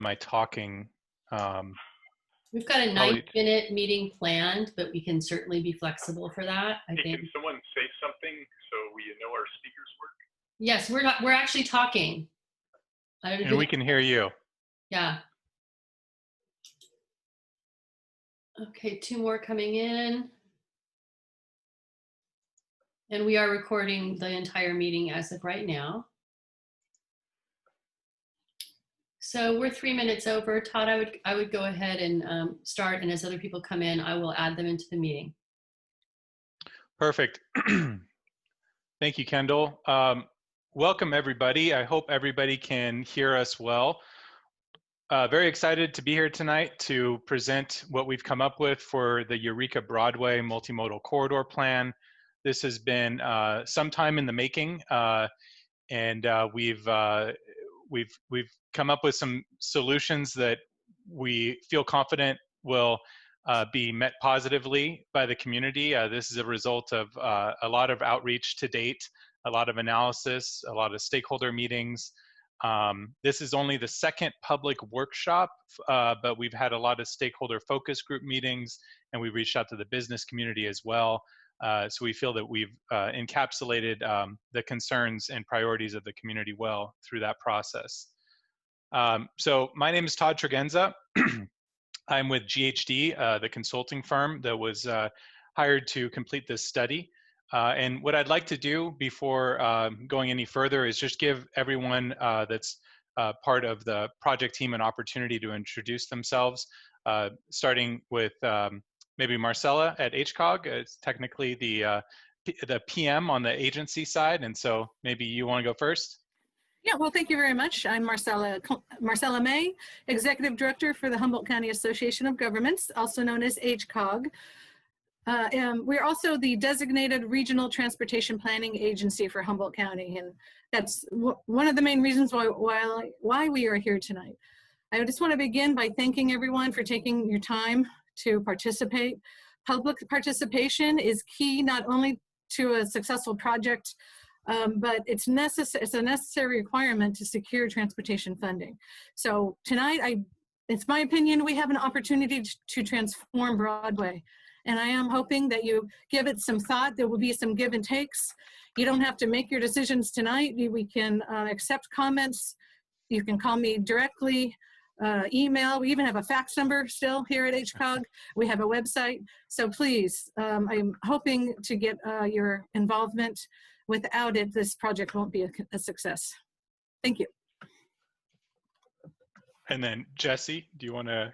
my talking. We've got a 9-minute meeting planned, but we can certainly be flexible for that. I think. Can someone say something so we know our speakers work? Yes, we're actually talking. And we can hear you. Yeah. Okay, 2 more coming in. And we are recording the entire meeting as of right now. So we're 3 minutes over. Todd, I would go ahead and start, and as other people come in, I will add them into the meeting. Perfect. Thank you, Kendall. Welcome, everybody. I hope everybody can hear us well. Very excited to be here tonight to present what we've come up with for the Eureka Broadway Multimodal Corridor Plan. This has been some time in the making, and we've come up with some solutions that we feel confident will be met positively by the community. This is a result of a lot of outreach to date, a lot of analysis, a lot of stakeholder meetings. This is only the second public workshop, but we've had a lot of stakeholder focus group meetings, and we reached out to the business community as well. So we feel that we've encapsulated the concerns and priorities of the community well through that process. So my name is Todd Tregenza. I'm with GHD, the consulting firm that was hired to complete this study. And what I'd like to do before going any further is just give everyone that's part of the project team an opportunity to introduce themselves, starting with maybe Marcella at HCOG. It's technically the PM on the agency side, and so maybe you want to go first? Yeah, well, thank you very much. I'm Marcella May, Executive Director for the Humboldt County Association of Governments, also known as HCOG. And we're also the designated regional transportation planning agency for Humboldt County, and that's one of the main reasons why we are here tonight. I just want to begin by thanking everyone for taking your time to participate. Public participation is key not only to a successful project, but it's a necessary requirement to secure transportation funding. So tonight, it's my opinion, we have an opportunity to transform Broadway. And I am hoping that you give it some thought. There will be some give and takes. You don't have to make your decisions tonight. We can accept comments. You can call me directly, email. We even have a fax number still here at HCOG. We have a website. So please, I'm hoping to get your involvement. Without it, this project won't be a success. Thank you. And then Jesse, do you want to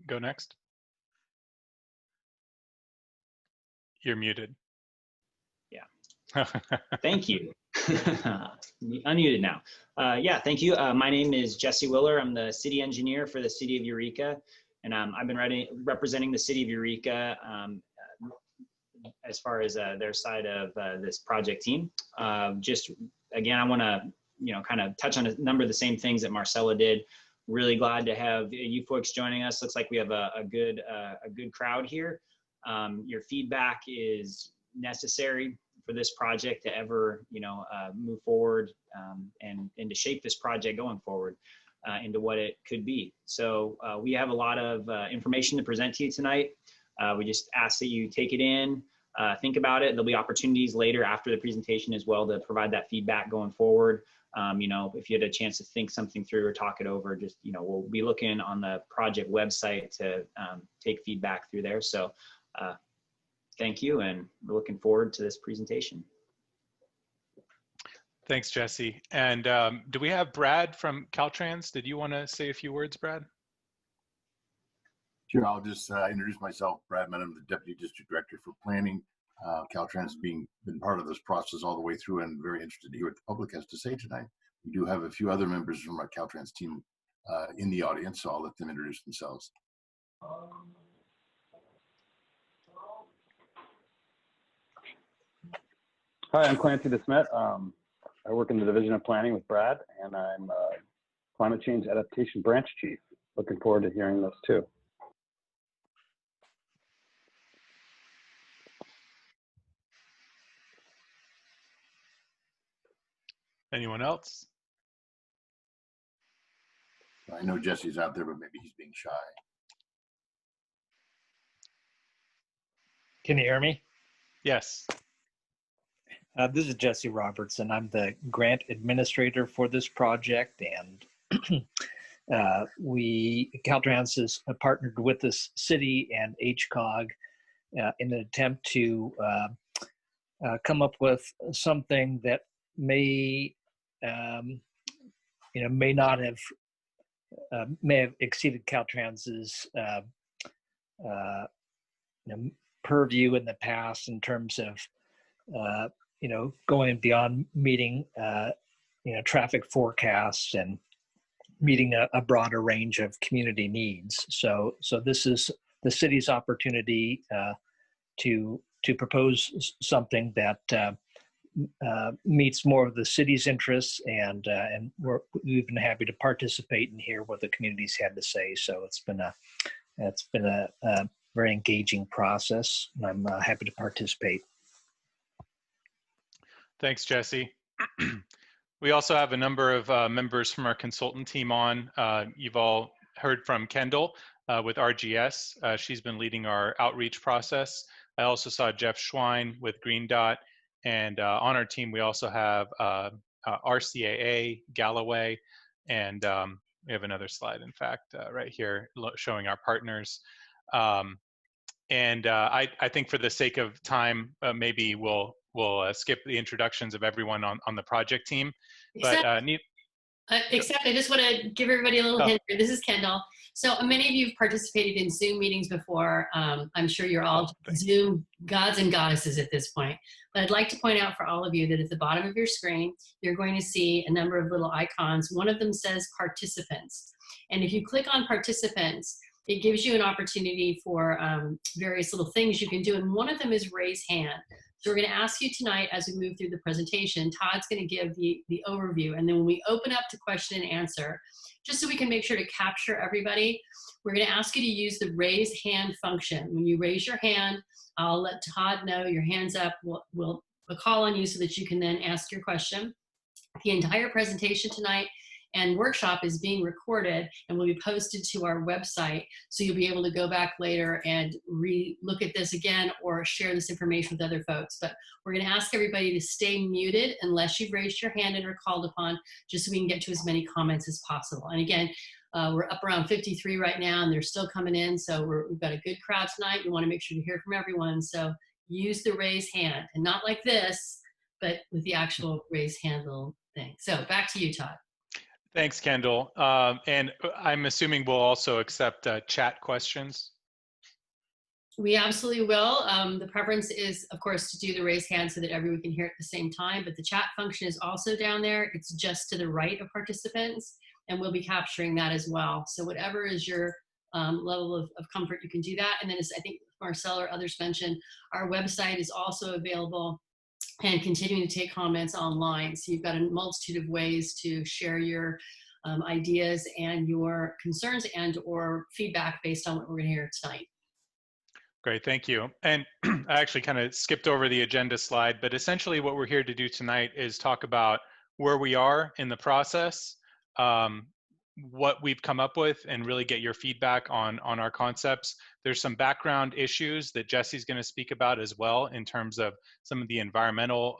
go next? You're muted. Yeah. Thank you. Unmuted now. Yeah, thank you. My name is Jesse Willer. I'm the city engineer for the city of Eureka, and I've been representing the city of Eureka as far as their side of this project team. Just again, I want to kind of touch on a number of the same things that Marcella did. Really glad to have you folks joining us. Looks like we have a good crowd here. Your feedback is necessary for this project to ever move forward and to shape this project going forward into what it could be. So we have a lot of information to present to you tonight. We just ask that you take it in, think about it. There'll be opportunities later after the presentation as well to provide that feedback going forward. If you had a chance to think something through or talk it over, just, we'll be looking on the project website to take feedback through there. So thank you, and we're looking forward to this presentation. Thanks, Jesse. And do we have Brad from Caltrans? Did you want to say a few words, Brad? Sure, I'll just introduce myself. Brad Mann, I'm the Deputy District Director for Planning. Caltrans been part of this process all the way through, and very interested to hear what the public has to say tonight. We do have a few other members from our Caltrans team in the audience, so I'll let them introduce themselves. Hi, I'm Clancy DeSmet. I work in the Division of Planning with Brad, and I'm Climate Change Adaptation Branch Chief. Looking forward to hearing those too. Anyone else? I know Jesse's out there, but maybe he's being shy. Can you hear me? Yes. This is Jesse Robertson. I'm the grant administrator for this project, and Caltrans has partnered with the city and HCOG in an attempt to come up with something that may have exceeded Caltrans's purview in the past in terms of going beyond meeting traffic forecasts and meeting a broader range of community needs. So this is the city's opportunity to propose something that meets more of the city's interests, and we've been happy to participate and hear what the community's had to say. So it's been a very engaging process, and I'm happy to participate. Thanks, Jesse. We also have a number of members from our consultant team on. You've all heard from Kendall with RGS. She's been leading our outreach process. I also saw Jeff Schwein with Green Dot. And on our team, we also have RCAA, Galloway, and we have another slide, in fact, right here showing our partners. I think for the sake of time, maybe we'll skip the introductions of everyone on the project team. Except I just want to give everybody a little hint here. This is Kendall. So many of you have participated in Zoom meetings before. I'm sure you're all Zoom gods and goddesses at this point. But I'd like to point out for all of you that at the bottom of your screen, you're going to see a number of little icons. One of them says participants. And if you click on participants, it gives you an opportunity for various little things you can do. And one of them is raise hand. So we're going to ask you tonight, as we move through the presentation, Todd's going to give the overview. And then when we open up to question and answer, just so we can make sure to capture everybody, we're going to ask you to use the raise hand function. When you raise your hand, I'll let Todd know your hand's up. We'll call on you so that you can then ask your question. The entire presentation tonight and workshop is being recorded and will be posted to our website, so you'll be able to go back later and look at this again or share this information with other folks. But we're going to ask everybody to stay muted unless you've raised your hand and are called upon, just so we can get to as many comments as possible. And again, we're up around 53 right now, and they're still coming in, so we've got a good crowd tonight. We want to make sure to hear from everyone, so use the raise hand, and not like this, but with the actual raise hand little thing. So back to you, Todd. Thanks, Kendall. And I'm assuming we'll also accept chat questions. We absolutely will. The preference is, of course, to do the raise hand so that everyone can hear at the same time, but the chat function is also down there. It's just to the right of participants, and we'll be capturing that as well. So whatever is your level of comfort, you can do that. And then, as I think Marcel or others mentioned, our website is also available and continuing to take comments online. So you've got a multitude of ways to share your ideas and your concerns and or feedback based on what we're gonna hear tonight. Great, thank you. And I actually kind of skipped over the agenda slide, but essentially what we're here to do tonight is talk about where we are in the process, what we've come up with, and really get your feedback on our concepts. There's some background issues that Jesse's going to speak about as well in terms of some of the environmental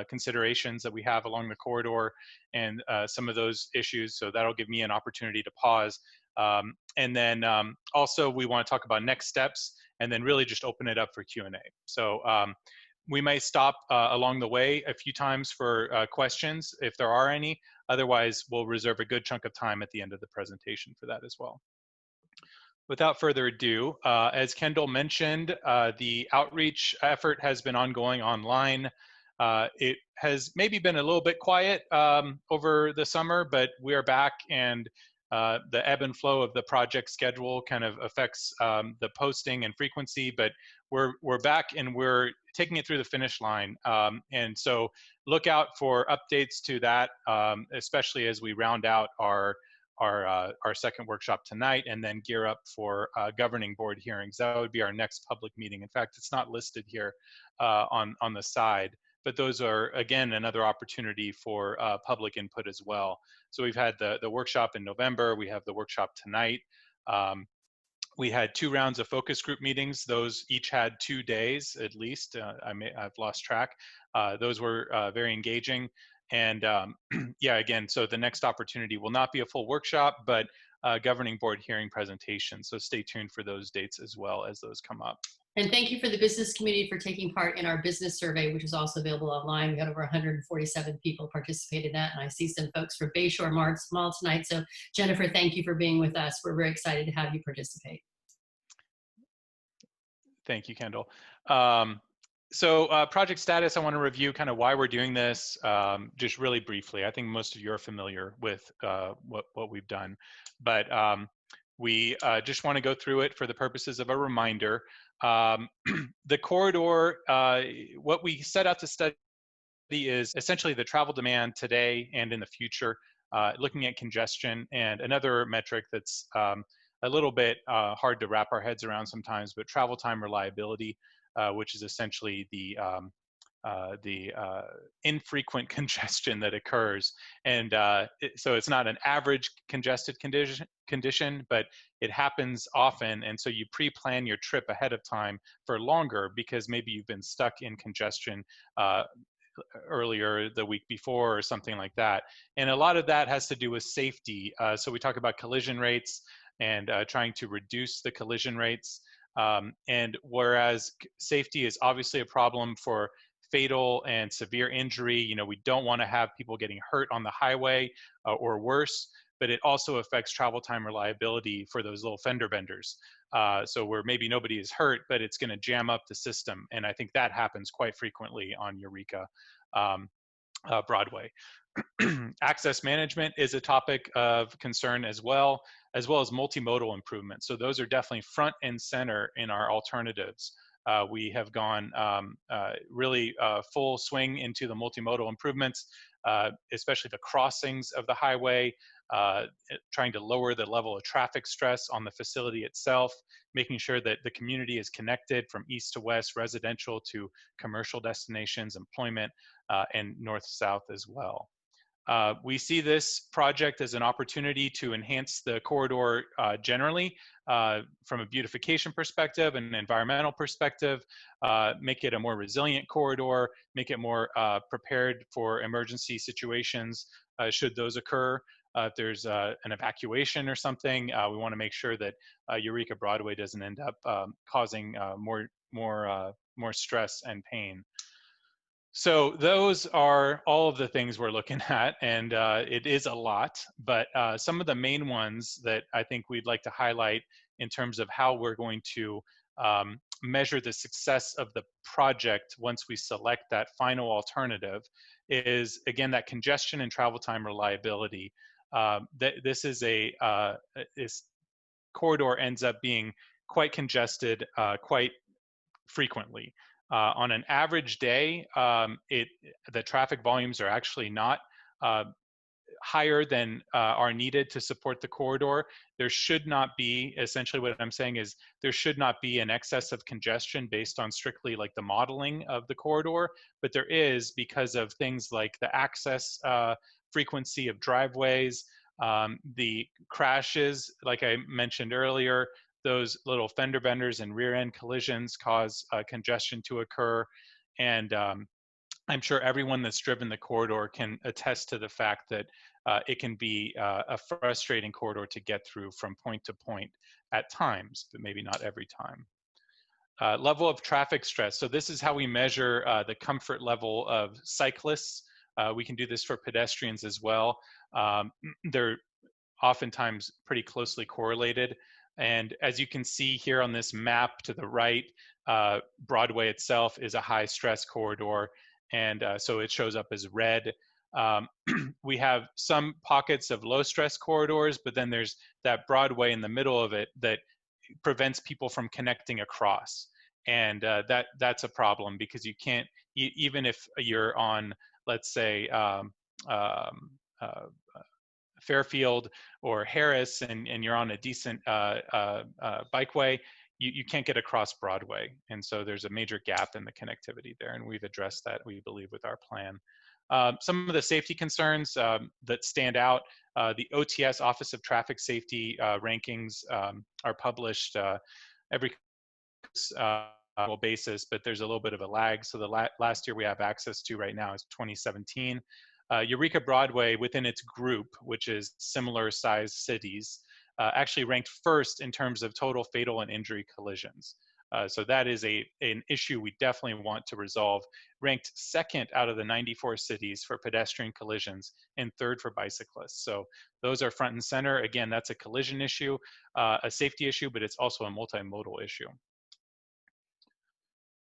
considerations that we have along the corridor and some of those issues. So that'll give me an opportunity to pause. And then also we want to talk about next steps and then really just open it up for Q&A. So we may stop along the way a few times for questions if there are any. Otherwise, we'll reserve a good chunk of time at the end of the presentation for that as well. Without further ado, as Kendall mentioned, the outreach effort has been ongoing online. It has maybe been a little bit quiet over the summer, but we are back, and the ebb and flow of the project schedule kind of affects the posting and frequency, but we're back and we're taking it through the finish line. And so look out for updates to that, especially as we round out our second workshop tonight and then gear up for governing board hearings. That would be our next public meeting. In fact, it's not listed here on the side, but those are, again, another opportunity for public input as well. So we've had the workshop in November, we have the workshop tonight. We had 2 rounds of focus group meetings. Those each had 2 days at least. I've lost track. Those were very engaging. And yeah, again, so the next opportunity will not be a full workshop, but governing board hearing presentation. So stay tuned for those dates as well as those come up. And thank you for the business community for taking part in our business survey, which is also available online. We had over 147 people participate in that. And I see some folks from Bayshore Mall tonight. So Jennifer, thank you for being with us. We're very excited to have you participate. Thank you, Kendall. So project status, I want to review kind of why we're doing this, just really briefly. I think most of you are familiar with what we've done, but we just want to go through it for the purposes of a reminder. The corridor, what we set out to study is essentially the travel demand today and in the future, looking at congestion, and another metric that's a little bit hard to wrap our heads around sometimes, but travel time reliability, which is essentially the infrequent congestion that occurs. And so it's not an average congested condition, but it happens often. And so you pre-plan your trip ahead of time for longer because maybe you've been stuck in congestion earlier the week before or something like that. And a lot of that has to do with safety. So we talk about collision rates and trying to reduce the collision rates. And whereas safety is obviously a problem for fatal and severe injury, you know, we don't want to have people getting hurt on the highway or worse, but it also affects travel time reliability for those little fender benders. So where maybe nobody is hurt, but it's going to jam up the system. And I think that happens quite frequently on Eureka Broadway. Access management is a topic of concern as well as multimodal improvement. So those are definitely front and center in our alternatives. We have gone really full swing into the multimodal improvements, especially the crossings of the highway, trying to lower the level of traffic stress on the facility itself, making sure that the community is connected from east to west, residential to commercial destinations, employment, and north-south as well. We see this project as an opportunity to enhance the corridor generally from a beautification perspective and an environmental perspective, make it a more resilient corridor, make it more prepared for emergency situations should those occur. If there's an evacuation or something, we want to make sure that Eureka Broadway doesn't end up causing more stress and pain. So those are all of the things we're looking at, and it is a lot, but some of the main ones that I think we'd like to highlight in terms of how we're going to measure the success of the project once we select that final alternative is, again, that congestion and travel time reliability. This corridor ends up being quite congested quite frequently. On an average day, the traffic volumes are actually not higher than are needed to support the corridor. There should not be, essentially what I'm saying is, there should not be an excess of congestion based on strictly like the modeling of the corridor, but there is because of things like the access frequency of driveways, the crashes, like I mentioned earlier, those little fender benders and rear end collisions cause congestion to occur. And I'm sure everyone that's driven the corridor can attest to the fact that it can be a frustrating corridor to get through from point to point at times, but maybe not every time. Level of traffic stress. So this is how we measure the comfort level of cyclists. We can do this for pedestrians as well. They're oftentimes pretty closely correlated. And as you can see here on this map to the right, Broadway itself is a high stress corridor. And so it shows up as red. We have some pockets of low stress corridors, but then there's that Broadway in the middle of it that prevents people from connecting across. And that's a problem because you can't, even if you're on, let's say, Fairfield or Harris and you're on a decent bikeway, you can't get across Broadway. And so there's a major gap in the connectivity there. And we've addressed that, we believe, with our plan. Some of the safety concerns that stand out, the OTS, Office of Traffic Safety rankings are published every basis, but there's a little bit of a lag. So the last year we have access to right now is 2017. Eureka Broadway within its group, which is similar sized cities, actually ranked first in terms of total fatal and injury collisions. So that is an issue we definitely want to resolve. Ranked second out of the 94 cities for pedestrian collisions and third for bicyclists. So those are front and center. Again, that's a collision issue, a safety issue, but it's also a multimodal issue.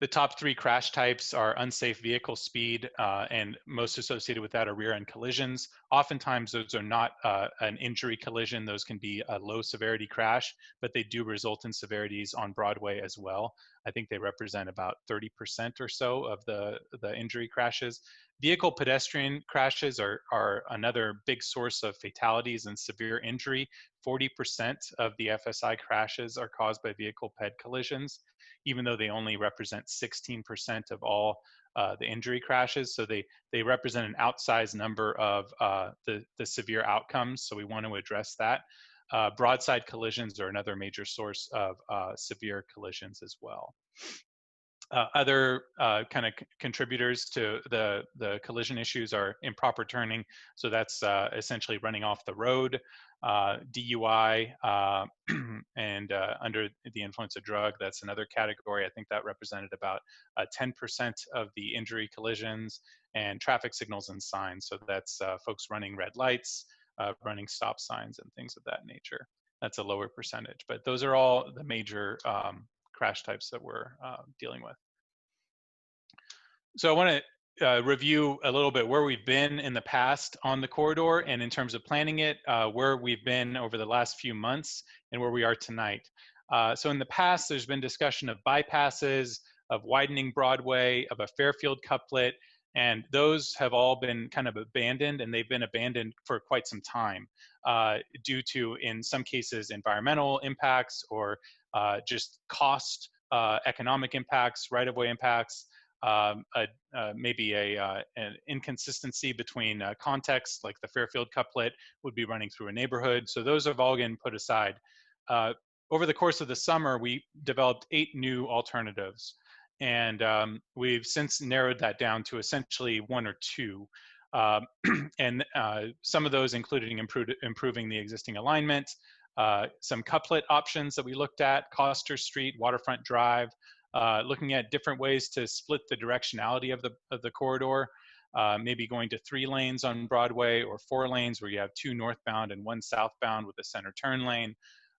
The top 3 crash types are unsafe vehicle speed, and most associated with that are rear-end collisions. Oftentimes, those are not an injury collision. Those can be a low severity crash, but they do result in severities on Broadway as well. I think they represent about 30% or so of the injury crashes. Vehicle pedestrian crashes are another big source of fatalities and severe injury. 40% of the FSI crashes are caused by vehicle ped collisions, even though they only represent 16% of all the injury crashes. So they represent an outsized number of the severe outcomes. So we want to address that. Broadside collisions are another major source of severe collisions as well. Other kind of contributors to the collision issues are improper turning. So that's essentially running off the road, DUI, and under the influence of drug. That's another category. I think that represented about 10% of the injury collisions, and traffic signals and signs. So that's folks running red lights, running stop signs and things of that nature. That's a lower percentage, but those are all the major crash types that we're dealing with. So I want to review a little bit where we've been in the past on the corridor, and in terms of planning it, where we've been over the last few months and where we are tonight. So in the past, there's been discussion of bypasses, of widening Broadway, of a Fairfield couplet, and those have all been kind of abandoned, and they've been abandoned for quite some time due to, in some cases, environmental impacts or just cost, economic impacts, right-of-way impacts, maybe an inconsistency between context, like the Fairfield couplet would be running through a neighborhood. So those have all been put aside. Over the course of the summer, we developed 8 new alternatives. And we've since narrowed that down to essentially 1 or 2. And some of those including improving the existing alignment, some couplet options that we looked at, Coster Street, Waterfront Drive, looking at different ways to split the directionality of the corridor, maybe going to 3 lanes on Broadway or 4 lanes where you have 2 northbound and 1 southbound with a center turn lane.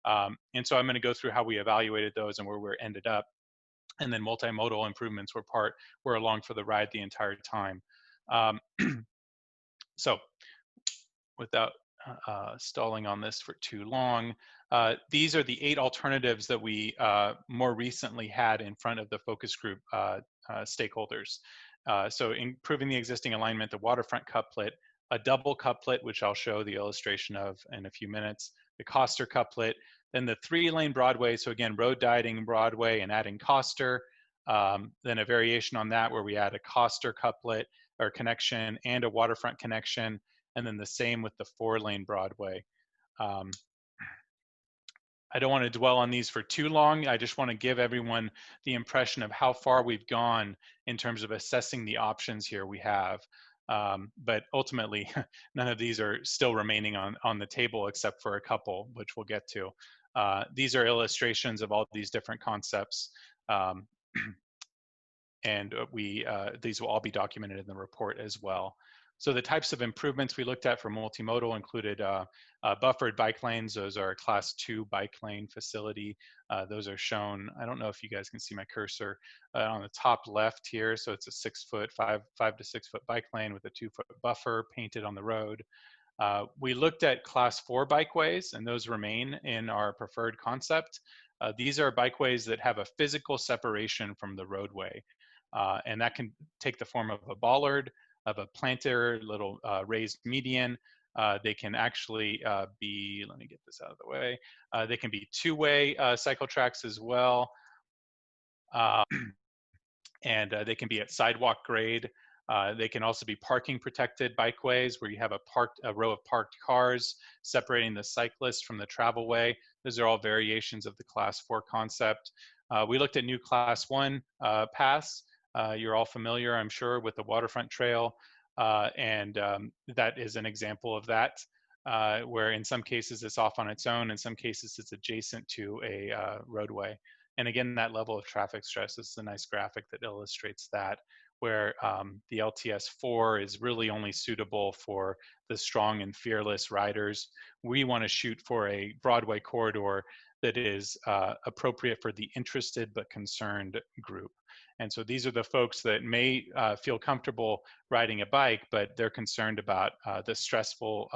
And so I'm going to go through how we evaluated those and where we ended up. And then multimodal improvements were along for the ride the entire time. So without stalling on this for too long, these are the 8 alternatives that we more recently had in front of the focus group stakeholders. So improving the existing alignment, the waterfront couplet, a double couplet, which I'll show the illustration of in a few minutes, the Coster couplet, then the 3-lane Broadway. So again, road dieting Broadway and adding Coster, then a variation on that where we add a Coster couplet or connection and a waterfront connection, and then the same with the 4-lane Broadway. I don't want to dwell on these for too long. I just want to give everyone the impression of how far we've gone in terms of assessing the options here we have. But ultimately, none of these are still remaining on the table except for a couple, which we'll get to. These are illustrations of all these different concepts. And these will all be documented in the report as well. So the types of improvements we looked at for multimodal included buffered bike lanes. Those are a class 2 bike lane facility. Those are shown, I don't know if you guys can see my cursor on the top left here. So it's a 6-foot, 5 to 6 foot bike lane with a 2-foot buffer painted on the road. We looked at class 4 bikeways, and those remain in our preferred concept. These are bikeways that have a physical separation from the roadway. And that can take the form of a bollard, of a planter, little raised median, They can actually be, let me get this out of the way, they can be two-way cycle tracks as well. And they can be at sidewalk grade. They can also be parking protected bikeways where you have a row of parked cars separating the cyclists from the travelway. Those are all variations of the Class 4 concept. We looked at new Class 1 paths. You're all familiar, I'm sure, with the waterfront trail. And that is an example of that, where in some cases it's off on its own, in some cases it's adjacent to a roadway. And again, that level of traffic stress is a nice graphic that illustrates that, where the LTS-4 is really only suitable for the strong and fearless riders. We want to shoot for a Broadway corridor that is appropriate for the interested but concerned group. And so these are the folks that may feel comfortable riding a bike, but they're concerned about the stressful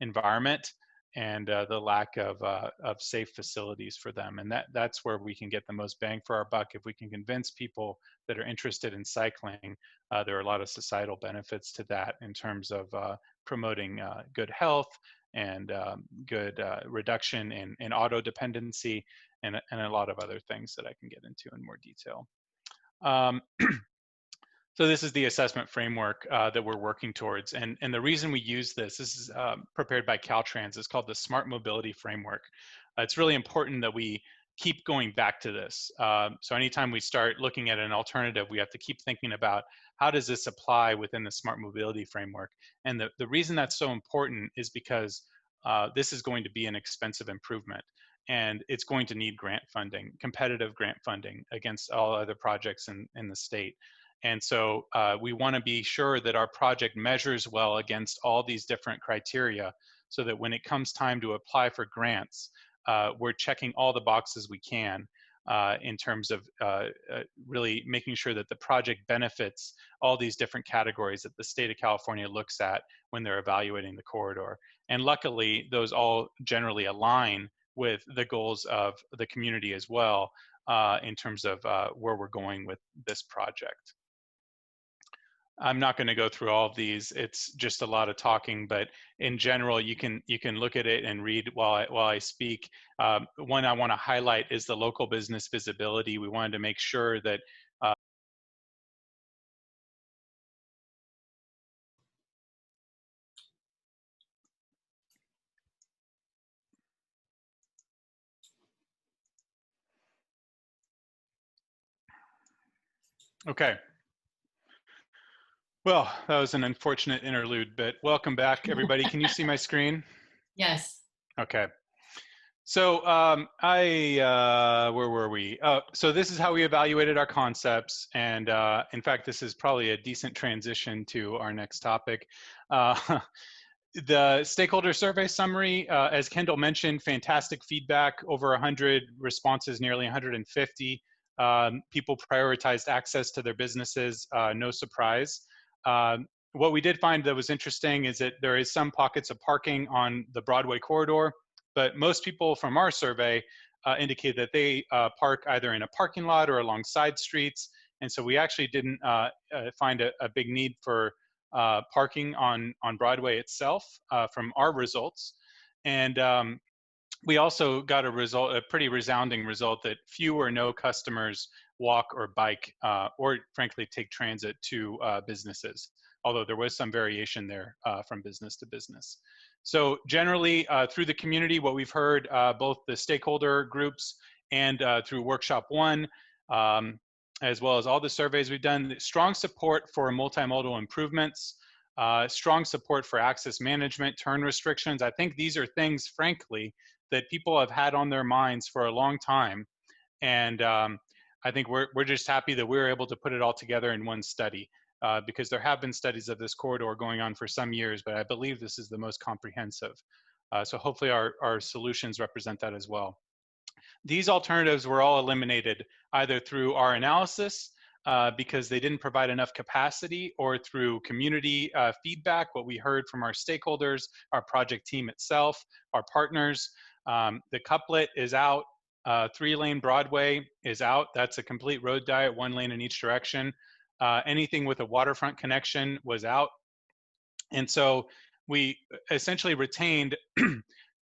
environment and the lack of safe facilities for them. And that's where we can get the most bang for our buck. If we can convince people that are interested in cycling, there are a lot of societal benefits to that in terms of promoting good health and good reduction in auto dependency and a lot of other things that I can get into in more detail. So this is the assessment framework that we're working towards. And the reason we use this is prepared by Caltrans. It's called the Smart Mobility Framework. It's really important that we keep going back to this. So anytime we start looking at an alternative, we have to keep thinking about how does this apply within the Smart Mobility Framework. And the reason that's so important is because this is going to be an expensive improvement. And it's going to need grant funding, competitive grant funding against all other projects in the state. And so we want to be sure that our project measures well against all these different criteria so that when it comes time to apply for grants, we're checking all the boxes we can in terms of really making sure that the project benefits all these different categories that the state of California looks at when they're evaluating the corridor. And luckily, those all generally align with the goals of the community as well in terms of where we're going with this project. I'm not going to go through all of these. It's just a lot of talking, but in general, you can look at it and read while I speak. One I want to highlight is the local business visibility. We wanted to make sure that okay. Well, that was an unfortunate interlude, but welcome back, everybody. Can you see my screen? Yes. Okay. So where were we? So this is how we evaluated our concepts. And in fact, this is probably a decent transition to our next topic. The stakeholder survey summary, as Kendall mentioned, fantastic feedback, over 100 responses, nearly 150. People prioritized access to their businesses, no surprise. What we did find that was interesting is that there is some pockets of parking on the Broadway corridor, but most people from our survey indicate that they park either in a parking lot or along side streets. And so we actually didn't find a big need for parking on Broadway itself from our results. And we also got a pretty resounding result that few or no customers walk or bike or frankly take transit to businesses, although there was some variation there from business to business. So generally through the community, what we've heard, both the stakeholder groups and through Workshop 1, as well as all the surveys we've done, strong support for multimodal improvements, strong support for access management, turn restrictions. I think these are things, frankly, that people have had on their minds for a long time. And I think we're just happy that we were able to put it all together in one study because there have been studies of this corridor going on for some years, but I believe this is the most comprehensive. So hopefully our solutions represent that as well. These alternatives were all eliminated either through our analysis because they didn't provide enough capacity, or through community feedback, what we heard from our stakeholders, our project team itself, our partners. The couplet is out, 3-lane Broadway is out. That's a complete road diet, 1 lane in each direction. Anything with a waterfront connection was out. And so we essentially retained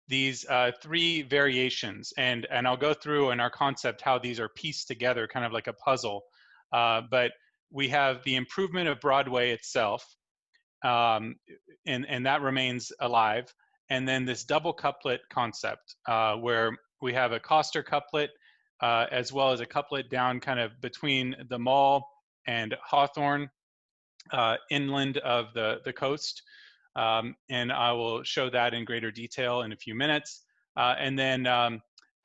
these three variations, and I'll go through in our concept how these are pieced together, kind of like a puzzle. But we have the improvement of Broadway itself, and that remains alive. And then this double couplet concept, where we have a Coster couplet, as well as a couplet down kind of between the Mall and Hawthorne, inland of the coast. And I will show that in greater detail in a few minutes. And then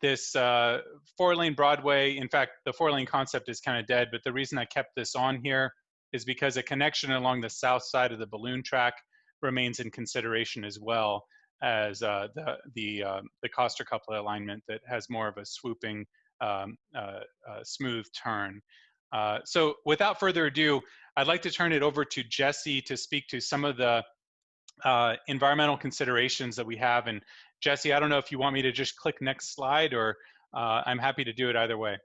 this 4-lane Broadway, in fact, the 4-lane concept is kind of dead, but the reason I kept this on here is because a connection along the south side of the balloon track remains in consideration, as well as the Coster couplet alignment that has more of a swooping, smooth turn. So without further ado, I'd like to turn it over to Jesse to speak to some of the environmental considerations that we have. And Jesse, I don't know if you want me to just click next slide, or I'm happy to do it either way.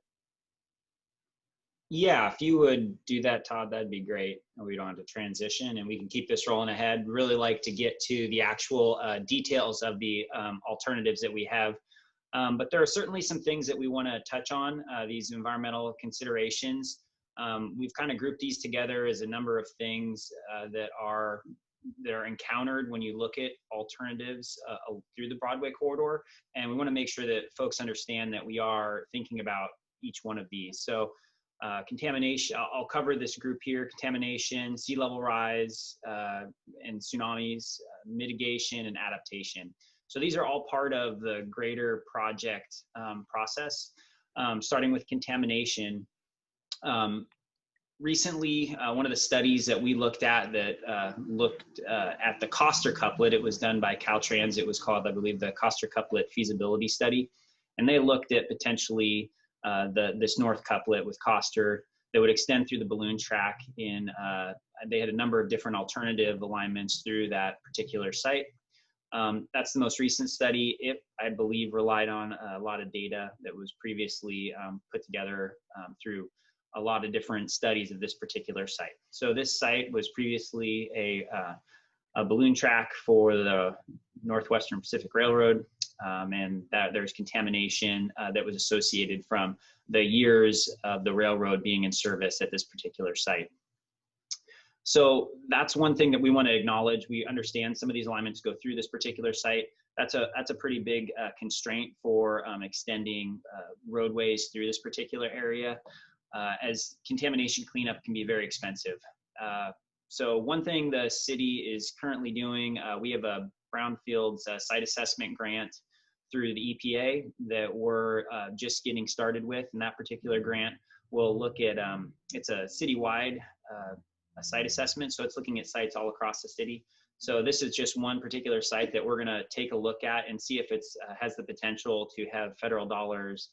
Yeah, if you would do that, Todd, that'd be great. We don't have to transition, and we can keep this rolling ahead. Really like to get to the actual details of the alternatives that we have. But there are certainly some things that we want to touch on, these environmental considerations. We've kind of grouped these together as a number of things that are encountered when you look at alternatives through the Broadway corridor. And we want to make sure that folks understand that we are thinking about each one of these. So contamination, I'll cover this group here: contamination, sea level rise, and tsunamis, mitigation, and adaptation. So these are all part of the greater project process, starting with contamination. Recently, one of the studies that we looked at that looked at the Coster couplet, it was done by Caltrans. It was called, I believe, the Coster couplet feasibility study. And they looked at potentially this north couplet with Coster that would extend through the balloon track they had a number of different alternative alignments through that particular site. That's the most recent study. It, I believe, relied on a lot of data that was previously put together through a lot of different studies of this particular site. So this site was previously a balloon track for the Northwestern Pacific Railroad, and that there's contamination that was associated from the years of the railroad being in service at this particular site. So that's one thing that we want to acknowledge. We understand some of these alignments go through this particular site. That's a pretty big constraint for extending roadways through this particular area, as contamination cleanup can be very expensive. So one thing the city is currently doing, we have a brownfields site assessment grant through the EPA that we're just getting started with, and that particular grant will look at, it's a citywide a site assessment, so it's looking at sites all across the city. So this is just one particular site that we're gonna take a look at and see if it's has the potential to have federal dollars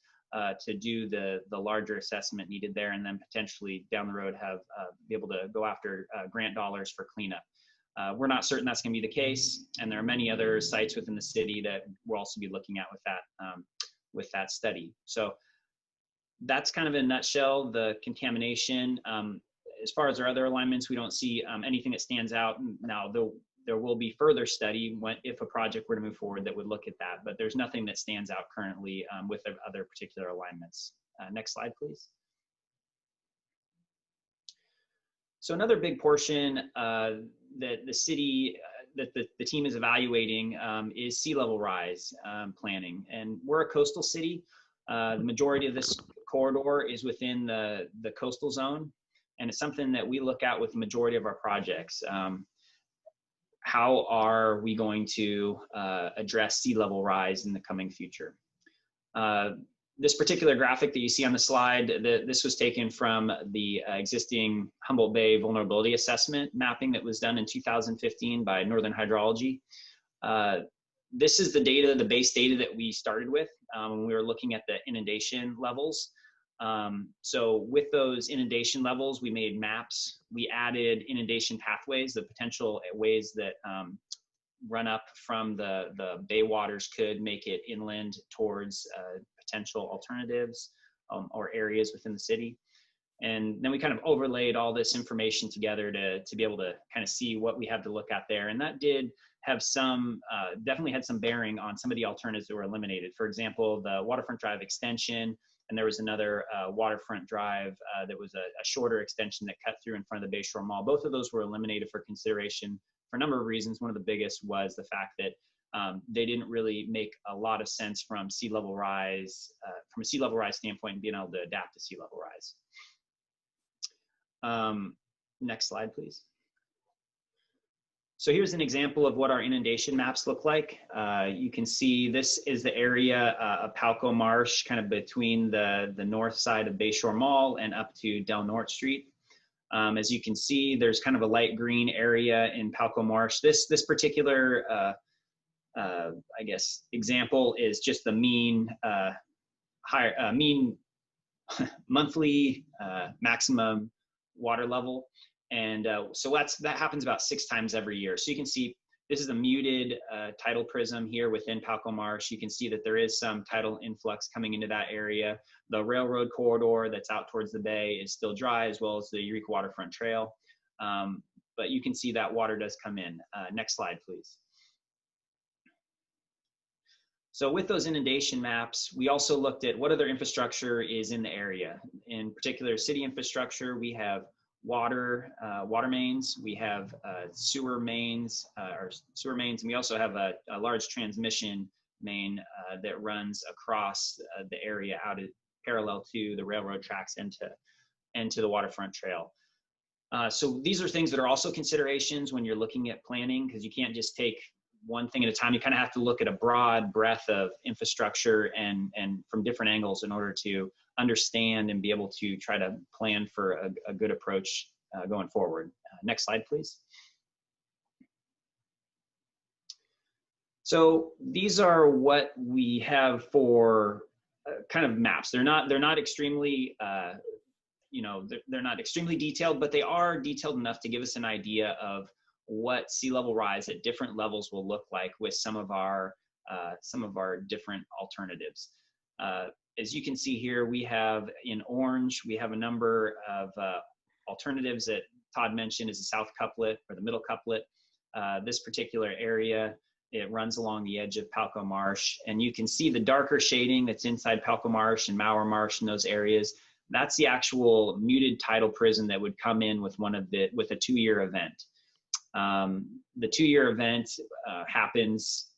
to do the larger assessment needed there, and then potentially down the road have be able to go after grant dollars for cleanup. We're not certain that's going to be the case, and there are many other sites within the city that we'll also be looking at with that study. So that's kind of in a nutshell the contamination. As far as our other alignments, we don't see anything that stands out. Now, there will be further study if a project were to move forward that would look at that, but there's nothing that stands out currently with the other particular alignments. Next slide, please. So another big portion that the city, that the team is evaluating is sea level rise planning. And we're a coastal city. The majority of this corridor is within the coastal zone, and it's something that we look at with the majority of our projects. How are we going to address sea level rise in the coming future? This particular graphic that you see on the slide, this was taken from the existing Humboldt Bay Vulnerability Assessment mapping that was done in 2015 by Northern Hydrology. This is the data, the base data that we started with when we were looking at the inundation levels. So with those inundation levels, we made maps. We added inundation pathways, the potential ways that run up from the bay waters could make it inland towards potential alternatives or areas within the city. And then we kind of overlaid all this information together to be able to kind of see what we have to look at there. And that did have some, definitely had some bearing on some of the alternatives that were eliminated. For example, the Waterfront Drive extension, and there was another Waterfront Drive that was a shorter extension that cut through in front of the Bayshore Mall. Both of those were eliminated for consideration for a number of reasons. One of the biggest was the fact that they didn't really make a lot of sense from sea level rise, from a sea level rise standpoint, and being able to adapt to sea level rise. Next slide, please. So here's an example of what our inundation maps look like. You can see this is the area of Palco Marsh, kind of between the north side of Bayshore Mall and up to Del Norte Street. As you can see, there's kind of a light green area in Palco Marsh. This particular, I guess, example is just the mean, mean monthly maximum water level. And so that happens about 6 times every year. So you can see this is a muted tidal prism here within Palco Marsh. You can see that there is some tidal influx coming into that area. The railroad corridor that's out towards the bay is still dry, as well as the Eureka Waterfront Trail. But you can see that water does come in. Next slide, please. So with those inundation maps, we also looked at what other infrastructure is in the area. In particular, city infrastructure, we have water mains, we have sewer mains, and we also have a large transmission main that runs across the area out parallel to the railroad tracks and to the Waterfront Trail. So these are things that are also considerations when you're looking at planning, because you can't just take one thing at a time. You kind of have to look at a broad breadth of infrastructure and from different angles in order to understand and be able to try to plan for a good approach going forward. Next slide, please. So these are what we have for kind of maps. They're not extremely they're not extremely detailed, but they are detailed enough to give us an idea of what sea level rise at different levels will look like with some of our different alternatives. As you can see here, we have in orange, we have a number of alternatives that Todd mentioned as the south couplet or the middle couplet. This particular area, it runs along the edge of Palco Marsh, and you can see the darker shading that's inside Palco Marsh and Mauer Marsh in those areas. That's the actual muted tidal prism that would come in with with a 2-year event. The 2-year event happens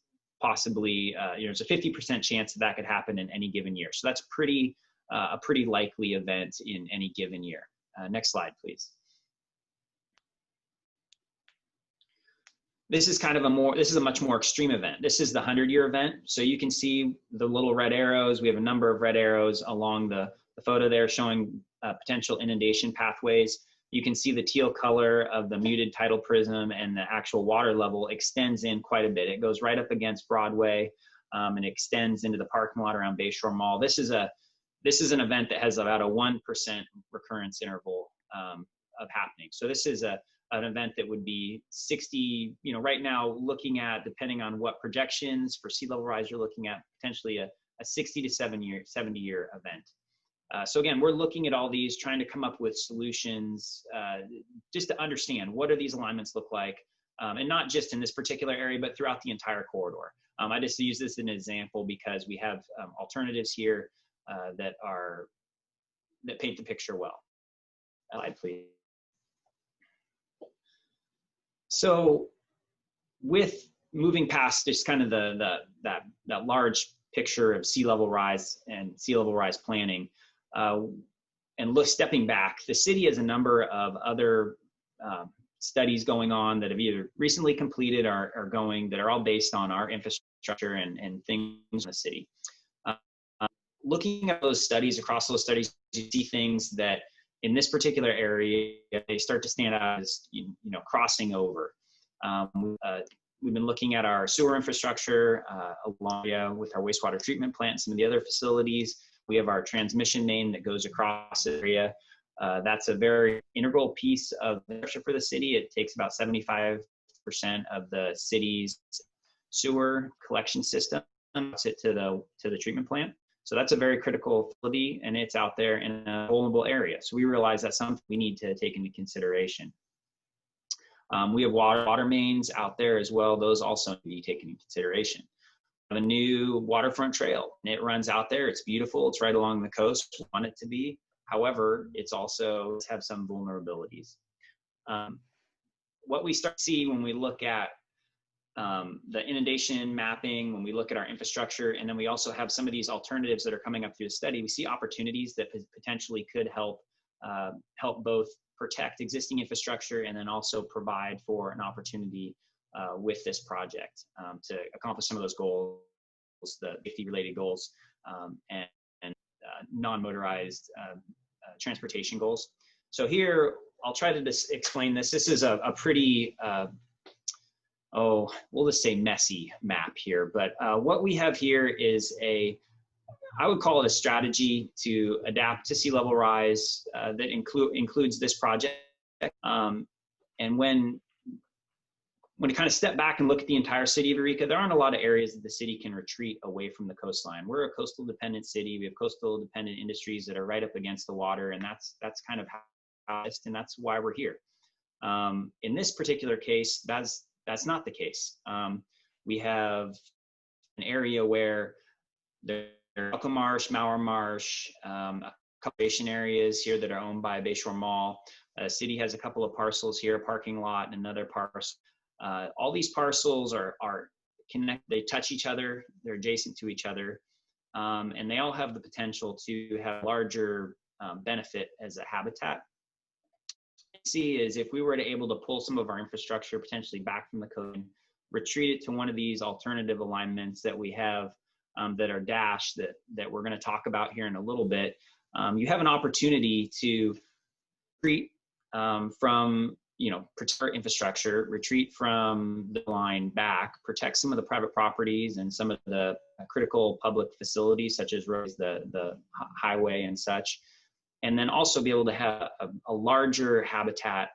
possibly, there's a 50% chance that could happen in any given year. So that's a pretty likely event in any given year. Next slide, please. This is this is a much more extreme event. This is the 100-year event. So you can see the little red arrows. We have a number of red arrows along the photo there showing potential inundation pathways. You can see the teal color of the muted tidal prism, and the actual water level extends in quite a bit. It goes right up against Broadway and extends into the parking lot around Bayshore Mall. This is an event that has about a 1% recurrence interval of happening. So this is an event that would be 60, right now looking at, depending on what projections for sea level rise you're looking at, potentially a 60 to 70-year event. So again, we're looking at all these, trying to come up with solutions just to understand what do these alignments look like, and not just in this particular area, but throughout the entire corridor. I just use this as an example because we have alternatives here that paint the picture well. Slide, please. So with moving past just kind of that large picture of sea level rise and sea level rise planning, and stepping back, the city has a number of other studies going on that have either recently completed or are going, that are all based on our infrastructure and things in the city. Looking at those studies, across those studies, you see things that in this particular area, they start to stand out as, crossing over. We've been looking at our sewer infrastructure along with our wastewater treatment plant and some of the other facilities. We have our transmission main that goes across the area. That's a very integral piece of the infrastructure for the city. It takes about 75% of the city's sewer collection system, to the treatment plant. So that's a very critical facility, and it's out there in a vulnerable area. So we realize that's something we need to take into consideration. We have water mains out there as well. Those also need to be taken into consideration. We have a new waterfront trail, and it runs out there. It's beautiful. It's right along the coast. We want it to be. However, it's also have some vulnerabilities. What we start to see when we look at the inundation mapping, when we look at our infrastructure, and then we also have some of these alternatives that are coming up through the study, we see opportunities that potentially could help both protect existing infrastructure and then also provide for an opportunity with this project to accomplish some of those goals, the safety-related goals, and non-motorized transportation goals. So here, I'll try to explain this. This is a pretty, we'll just say messy map here. But what we have here is I would call it a strategy to adapt to sea level rise that includes this project. And when you kind of step back and look at the entire city of Eureka, there aren't a lot of areas that the city can retreat away from the coastline. We're a coastal dependent city. We have coastal dependent industries that are right up against the water, and that's kind of how it's, and that's why we're here. In this particular case, that's not the case. We have an area where there's Elko Marsh, Mauer Marsh, a couple of areas here that are owned by Bayshore Mall. The city has a couple of parcels here, a parking lot, and another parcel. All these parcels are connected. They touch each other. They're adjacent to each other, and they all have the potential to have larger benefit as a habitat. What you see is if we were to able to pull some of our infrastructure potentially back from the coast, retreat it to one of these alternative alignments that we have that are dashed that we're going to talk about here in a little bit, you have an opportunity to retreat from, protect our infrastructure, retreat from the line back, protect some of the private properties and some of the critical public facilities such as roads, the highway and such, and then also be able to have a larger habitat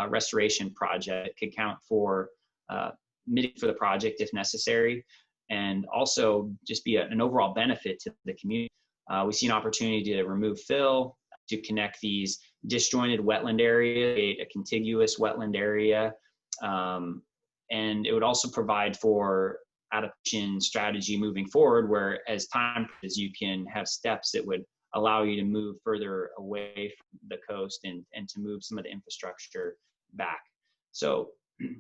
restoration project that could count for mitigate for the project if necessary, and also just be an overall benefit to the community. We see an opportunity to remove fill, to connect these disjointed wetland areas, create a contiguous wetland area, and it would also provide for adaptation strategy moving forward, where as time passes, you can have steps that would allow you to move further away from the coast and to move some of the infrastructure back. So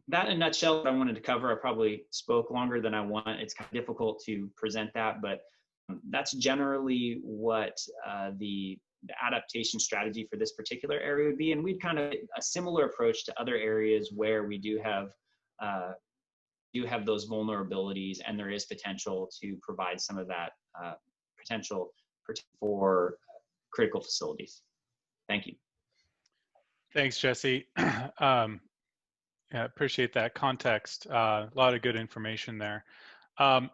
that in a nutshell, what I wanted to cover. I probably spoke longer than I want. It's kind of difficult to present that, but that's generally what the adaptation strategy for this particular area would be. And we'd kind of a similar approach to other areas where we do have those vulnerabilities, and there is potential to provide some of that potential for critical facilities. Thank you. Thanks, Jesse. Yeah, appreciate that context. A lot of good information there.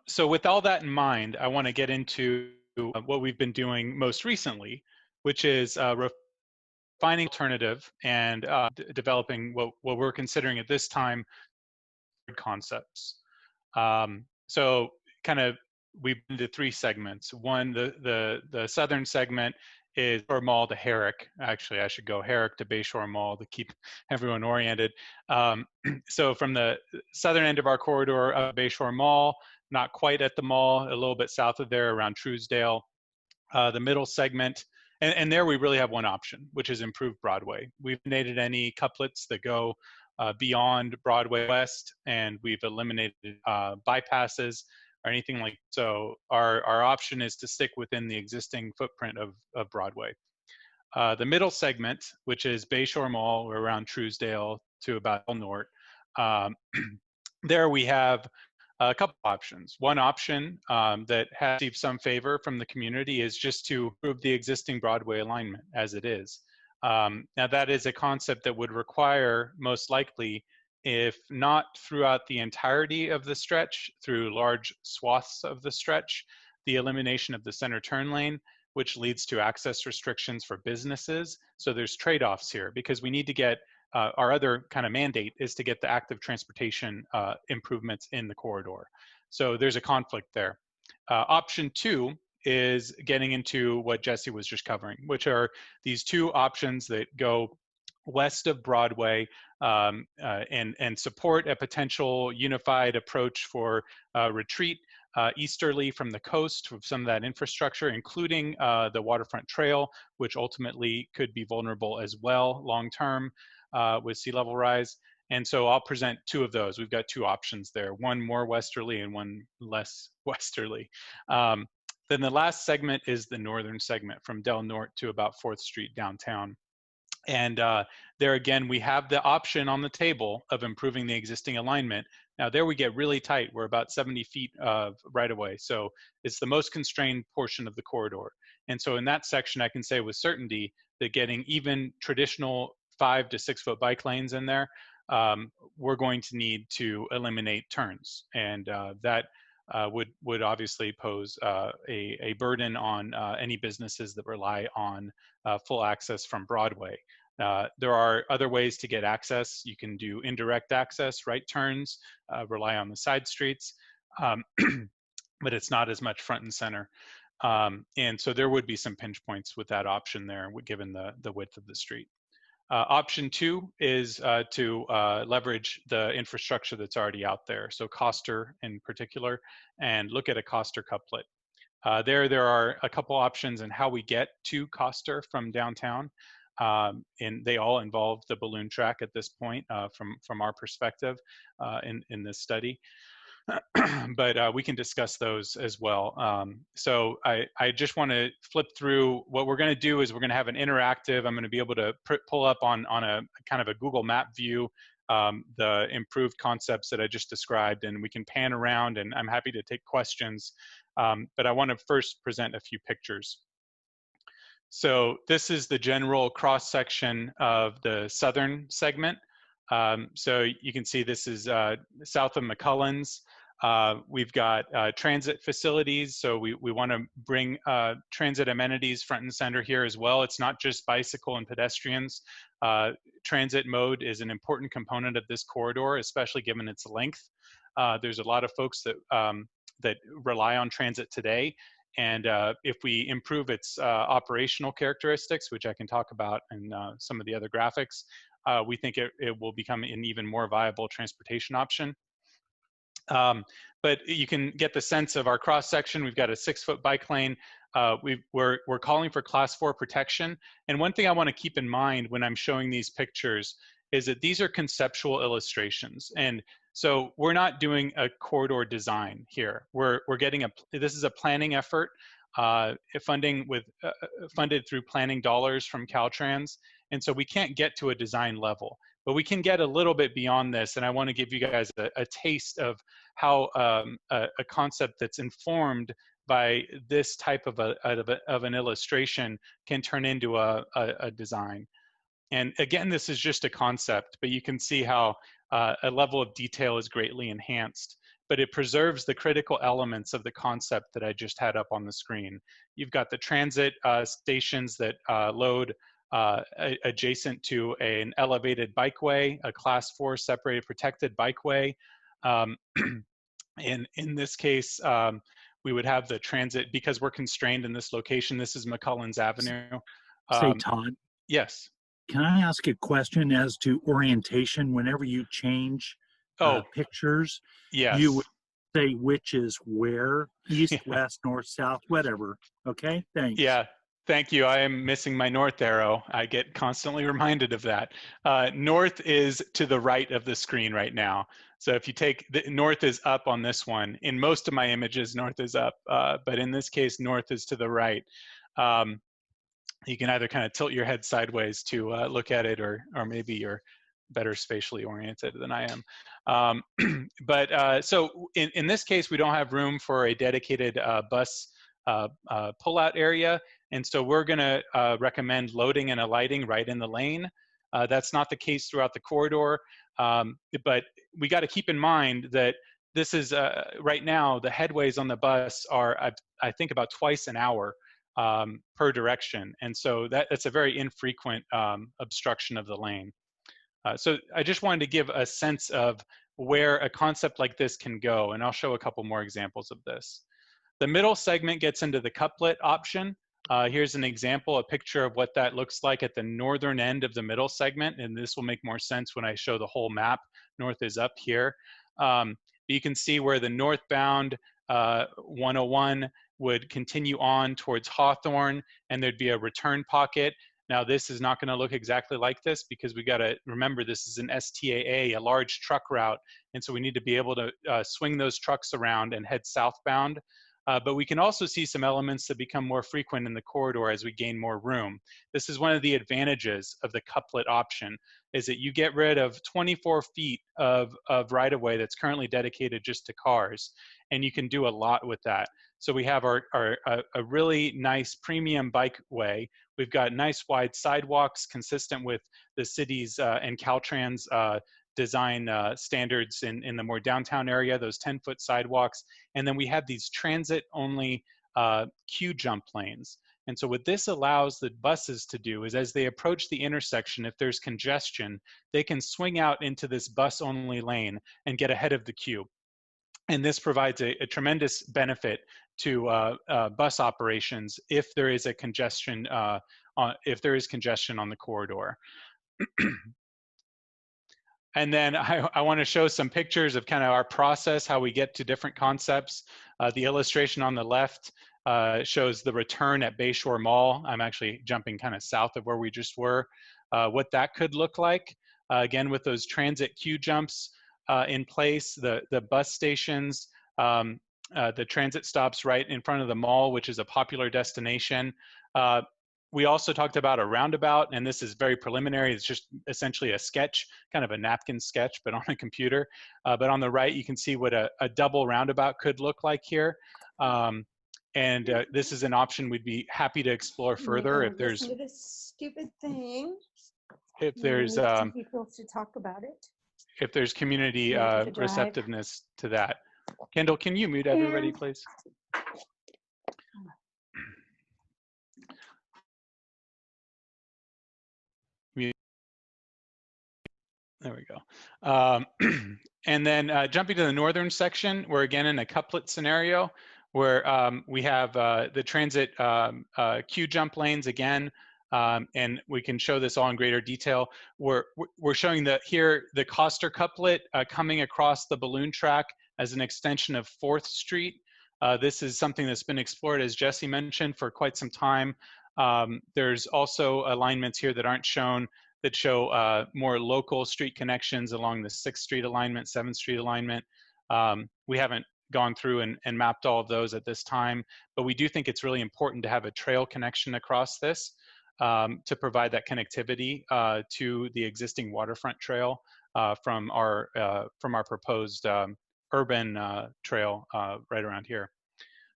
So with all that in mind, I want to get into what we've been doing most recently, which is refining alternative and developing what we're considering at this time concepts. So kind of we've been to three segments. One, the southern segment is Bayshore Mall to Herrick. Actually, I should go Herrick to Bayshore Mall to keep everyone oriented. So from the southern end of our corridor of Bayshore Mall, not quite at the mall, a little bit south of there around Truesdale. The middle segment, and there we really have one option, which is improved Broadway. We've eliminated any couplets that go beyond Broadway West, and we've eliminated bypasses or anything like so. Our option is to stick within the existing footprint of Broadway. The middle segment, which is Bayshore Mall, or around Truesdale to about North, there we have a couple options. One option that has received some favor from the community is just to improve the existing Broadway alignment as it is. Now that is a concept that would require, most likely, if not throughout the entirety of the stretch, through large swaths of the stretch, the elimination of the center turn lane, which leads to access restrictions for businesses. So there's trade-offs here because we need to get, our other kind of mandate is to get the active transportation improvements in the corridor. So there's a conflict there. Option two is getting into what Jesse was just covering, which are these two options that go west of Broadway and support a potential unified approach for retreat easterly from the coast with some of that infrastructure, including the waterfront trail, which ultimately could be vulnerable as well long-term with sea level rise. And so I'll present two of those. We've got two options there, one more westerly and one less westerly. Then the last segment is the northern segment from Del Norte to about 4th Street downtown. And there again, we have the option on the table of improving the existing alignment. Now there we get really tight. We're about 70 feet of right of way. So it's the most constrained portion of the corridor. And so in that section, I can say with certainty that getting even traditional 5 to 6 foot bike lanes in there, we're going to need to eliminate turns. And that would obviously pose a burden on any businesses that rely on full access from Broadway. There are other ways to get access. You can do indirect access, right turns, rely on the side streets, but it's not as much front and center. And so there would be some pinch points with that option there, given the width of the street. Option 2 is to leverage the infrastructure that's already out there, so Coster in particular, and look at a Coster couplet. There are a couple options in how we get to Coster from downtown, and they all involve the balloon track at this point from our perspective in this study. But we can discuss those as well. So I just want to flip through. What we're going to do is we're going to have an interactive. I'm going to be able to pull up on a kind of a Google Map view the improved concepts that I just described, and we can pan around, and I'm happy to take questions. But I want to first present a few pictures. So this is the general cross-section of the southern segment. So you can see this is south of McCullens. We've got transit facilities, so we want to bring transit amenities front and center here as well. It's not just bicycle and pedestrians. Transit mode is an important component of this corridor, especially given its length. There's a lot of folks that that rely on transit today, and if we improve its operational characteristics, which I can talk about in some of the other graphics, we think it will become an even more viable transportation option. But you can get the sense of our cross section. We've got a 6 foot bike lane. We're calling for class 4 protection. And one thing I want to keep in mind when I'm showing these pictures is that these are conceptual illustrations. And so we're not doing a corridor design here. We're getting this is a planning effort, funded through planning dollars from Caltrans. And so we can't get to a design level, but we can get a little bit beyond this. And I want to give you guys a taste of how a concept that's informed by this type of an illustration can turn into a design. And again, this is just a concept, but you can see how a level of detail is greatly enhanced, but it preserves the critical elements of the concept that I just had up on the screen. You've got the transit stations that load adjacent to an elevated bikeway, a class 4 separated protected bikeway. And in this case, we would have the transit, because we're constrained in this location. This is McCullens Avenue. Say, Todd. Yes. Can I ask a question as to orientation? Whenever you change pictures, yes, you would say which is where, east, west, north, south, whatever. Okay, thanks. Yeah, thank you. I am missing my north arrow. I get constantly reminded of that. North is to the right of the screen right now. So if you take, north is up on this one. In most of my images, north is up, but in this case, north is to the right. You can either kind of tilt your head sideways to look at it, or maybe you're better spatially oriented than I am. So in this case, we don't have room for a dedicated bus pullout area. And so we're gonna recommend loading and alighting right in the lane. That's not the case throughout the corridor, but we gotta keep in mind that this is, right now, the headways on the bus are, I think, about twice an hour per direction. And so that's a very infrequent obstruction of the lane. So I just wanted to give a sense of where a concept like this can go, and I'll show a couple more examples of this. The middle segment gets into the couplet option. Here's an example, a picture of what that looks like at the northern end of the middle segment, and this will make more sense when I show the whole map. North is up here. You can see where the northbound 101 would continue on towards Hawthorne, and there'd be a return pocket. Now, this is not going to look exactly like this because we got to remember this is an STAA, a large truck route, and so we need to be able to swing those trucks around and head southbound. But we can also see some elements that become more frequent in the corridor as we gain more room. This is one of the advantages of the couplet option, is that you get rid of 24 feet of right-of-way that's currently dedicated just to cars, and you can do a lot with that. So we have a really nice premium bike way. We've got nice wide sidewalks consistent with the city's and Caltrans design standards in the more downtown area, those 10-foot sidewalks. And then we have these transit-only queue jump lanes. And so what this allows the buses to do is as they approach the intersection, if there's congestion, they can swing out into this bus-only lane and get ahead of the queue. And this provides a tremendous benefit to bus operations if there is a congestion, if there is congestion on the corridor. And then I want to show some pictures of kind of our process, how we get to different concepts. The illustration on the left shows the return at Bayshore Mall. I'm actually jumping kind of south of where we just were. What that could look like, again, with those transit queue jumps in place, the bus stations, the transit stops right in front of the mall, which is a popular destination. We also talked about a roundabout, and this is very preliminary. It's just essentially a sketch, kind of a napkin sketch, but on a computer. But on the right, you can see what a double roundabout could look like here. This is an option we'd be happy to explore further if there's listen to this stupid thing. If there's people to talk about it. If there's community receptiveness to that. Kendall, can you mute everybody, please? There we go. And then jumping to the northern section, we're again in a couplet scenario where we have the transit queue jump lanes again, and we can show this all in greater detail. We're showing here the Coster couplet coming across the balloon track as an extension of 4th Street. This is something that's been explored, as Jesse mentioned, for quite some time. There's also alignments here that aren't shown that show more local street connections along the 6th Street alignment, 7th Street alignment. We haven't gone through and mapped all of those at this time, but we do think it's really important to have a trail connection across this to provide that connectivity to the existing waterfront trail from our proposed urban trail right around here.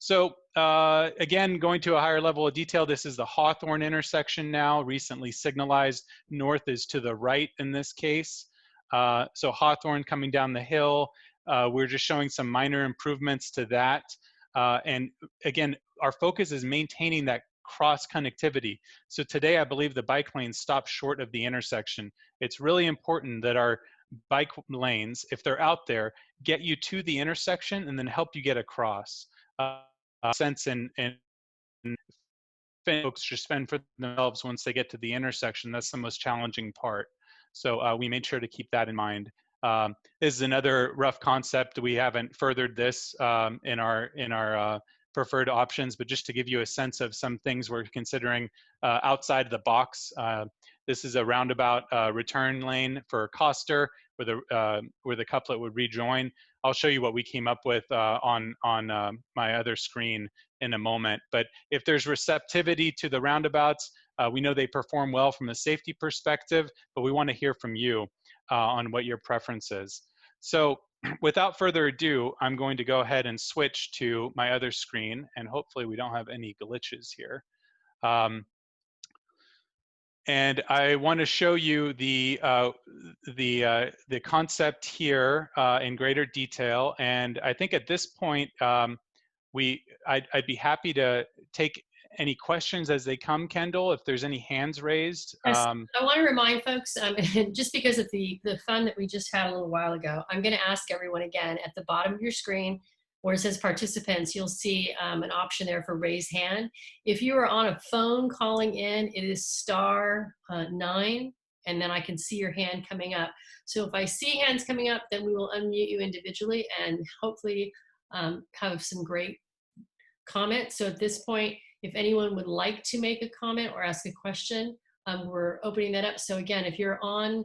So again, going to a higher level of detail, this is the Hawthorne intersection now, recently signalized. North is to the right in this case. So Hawthorne coming down the hill, we're just showing some minor improvements to that. And again, our focus is maintaining that cross connectivity. So today, I believe the bike lanes stop short of the intersection. It's really important that our bike lanes, if they're out there, get you to the intersection and then help you get across. Sense and folks just spend for themselves once they get to the intersection. That's the most challenging part. So we made sure to keep that in mind. This is another rough concept. We haven't furthered this in our preferred options, but just to give you a sense of some things we're considering outside the box. This is a roundabout return lane for Coster, where the couplet would rejoin. I'll show you what we came up with on my other screen in a moment. But if there's receptivity to the roundabouts, we know they perform well from a safety perspective, but we want to hear from you on what your preference is. So without further ado, I'm going to go ahead and switch to my other screen, and hopefully we don't have any glitches here. And I want to show you the concept here in greater detail. And I think at this point, I'd be happy to take any questions as they come, Kendall, if there's any hands raised. Yes, I want to remind folks, just because of the fun that we just had a little while ago, I'm going to ask everyone again at the bottom of your screen, where it says participants, you'll see an option there for raise hand. If you are on a phone calling in, it is *9, and then I can see your hand coming up. So if I see hands coming up, then we will unmute you individually and hopefully have some great comments. So at this point, if anyone would like to make a comment or ask a question, we're opening that up. So again, if you're on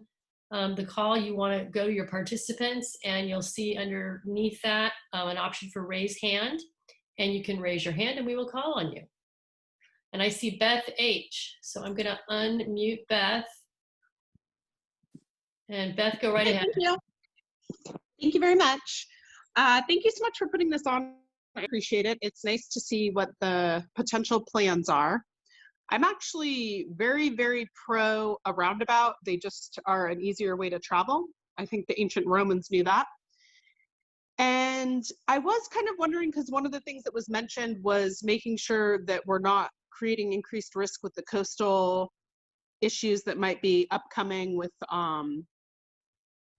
the call, you want to go to your participants, and you'll see underneath that an option for raise hand, and you can raise your hand and we will call on you. And I see Beth H. So I'm going to unmute Beth. And Beth, go right ahead. Thank you. Thank you very much. Thank you so much for putting this on. I appreciate it. It's nice to see what the potential plans are. I'm actually very, very pro a roundabout. They just are an easier way to travel. I think the ancient Romans knew that. And I was kind of wondering, because one of the things that was mentioned was making sure that we're not creating increased risk with the coastal issues that might be upcoming with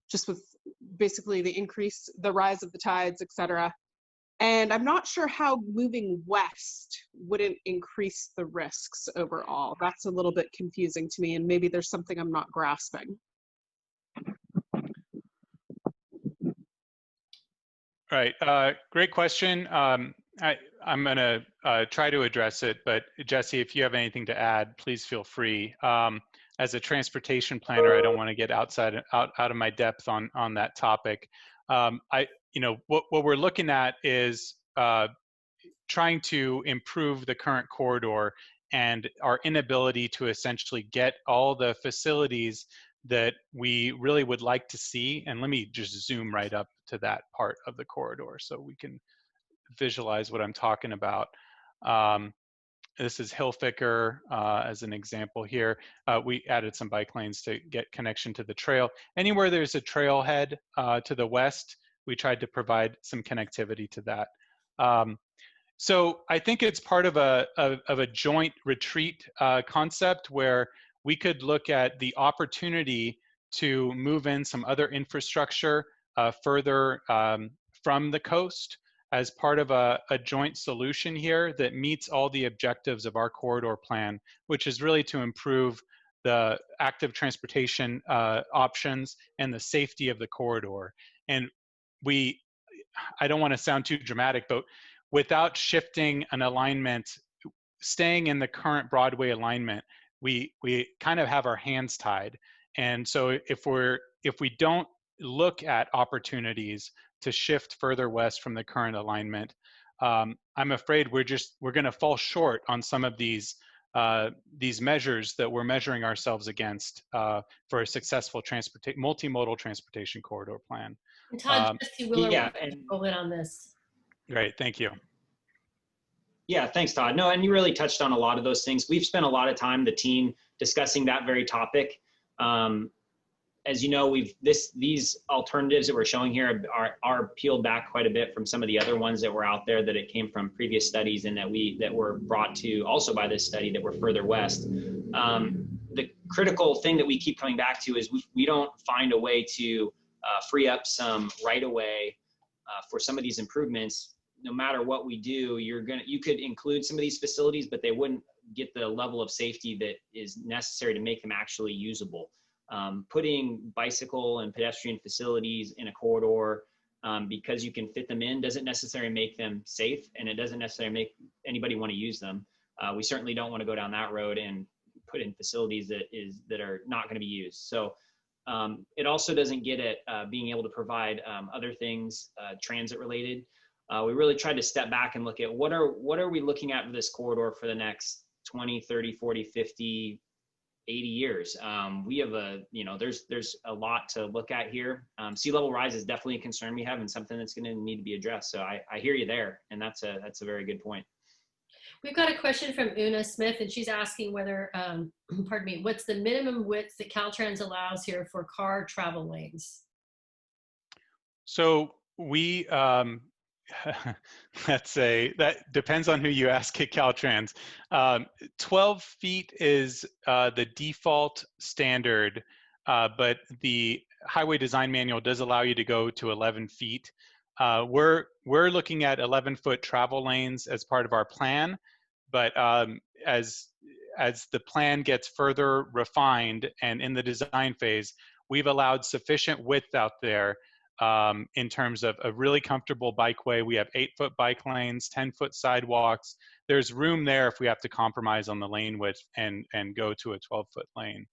just with basically the rise of the tides, et cetera. And I'm not sure how moving west wouldn't increase the risks overall. That's a little bit confusing to me, and maybe there's something I'm not grasping. Right, great question. I'm going to try to address it, but Jesse, if you have anything to add, please feel free. As a transportation planner, I don't want to get out of my depth on that topic. What we're looking at is trying to improve the current corridor and our inability to essentially get all the facilities that we really would like to see. And let me just zoom right up to that part of the corridor so we can visualize what I'm talking about. This is Hillficker as an example here. We added some bike lanes to get connection to the trail. Anywhere there's a trailhead to the west, we tried to provide some connectivity to that. So I think it's part of a joint retreat concept where we could look at the opportunity to move in some other infrastructure further from the coast as part of a joint solution here that meets all the objectives of our corridor plan, which is really to improve the active transportation options and the safety of the corridor. And I don't want to sound too dramatic, but without shifting an alignment, staying in the current Broadway alignment, we kind of have our hands tied. And so if we don't look at opportunities to shift further west from the current alignment, I'm afraid we're going to fall short on some of these measures that we're measuring ourselves against for a successful multimodal transportation corridor plan. And Todd, Jesse Willer, yeah, go in on this. Great, thank you. Yeah, thanks, Todd. No, and you really touched on a lot of those things. We've spent a lot of time, the team, discussing that very topic. As you know, these alternatives that we're showing here are peeled back quite a bit from some of the other ones that were out there, that it came from previous studies and that were brought to also by this study that were further west. The critical thing that we keep coming back to is we don't find a way to free up some right of way for some of these improvements. No matter what we do, you could include some of these facilities, but they wouldn't get the level of safety that is necessary to make them actually usable. Putting bicycle and pedestrian facilities in a corridor because you can fit them in doesn't necessarily make them safe, and it doesn't necessarily make anybody want to use them. We certainly don't want to go down that road and put in facilities that are not going to be used. So it also doesn't get at being able to provide other things transit related. We really tried to step back and look at what are we looking at for this corridor for the next 20, 30, 40, 50, 80 years. We have there's a lot to look at here. Sea level rise is definitely a concern we have and something that's going to need to be addressed. So I hear you there, and that's a very good point. We've got a question from Una Smith, and she's asking whether, pardon me, what's the minimum width that Caltrans allows here for car travel lanes? So we, let's say, that depends on who you ask at Caltrans. 12 feet is the default standard, but the Highway Design Manual does allow you to go to 11 feet. We're we're looking at 11-foot travel lanes as part of our plan, but as the plan gets further refined and in the design phase, we've allowed sufficient width out there in terms of a really comfortable bikeway. We have 8-foot bike lanes, 10-foot sidewalks. There's room there if we have to compromise on the lane width and go to a 12-foot lane.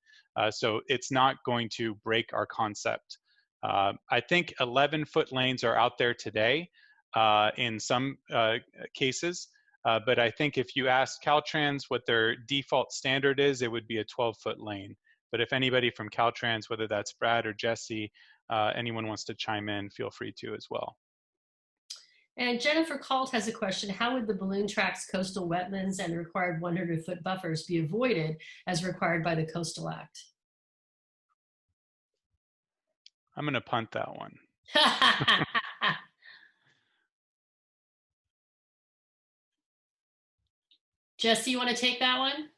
So it's not going to break our concept. I think 11-foot lanes are out there today in some cases, but I think if you ask Caltrans what their default standard is, it would be a 12-foot lane. But if anybody from Caltrans, whether that's Brad or Jesse, anyone wants to chime in, feel free to as well. And Jennifer Calt has a question. How would the balloon tracks, coastal wetlands, and the required 100-foot buffers be avoided as required by the Coastal Act? I'm going to punt that one. Jesse, you want to take that one?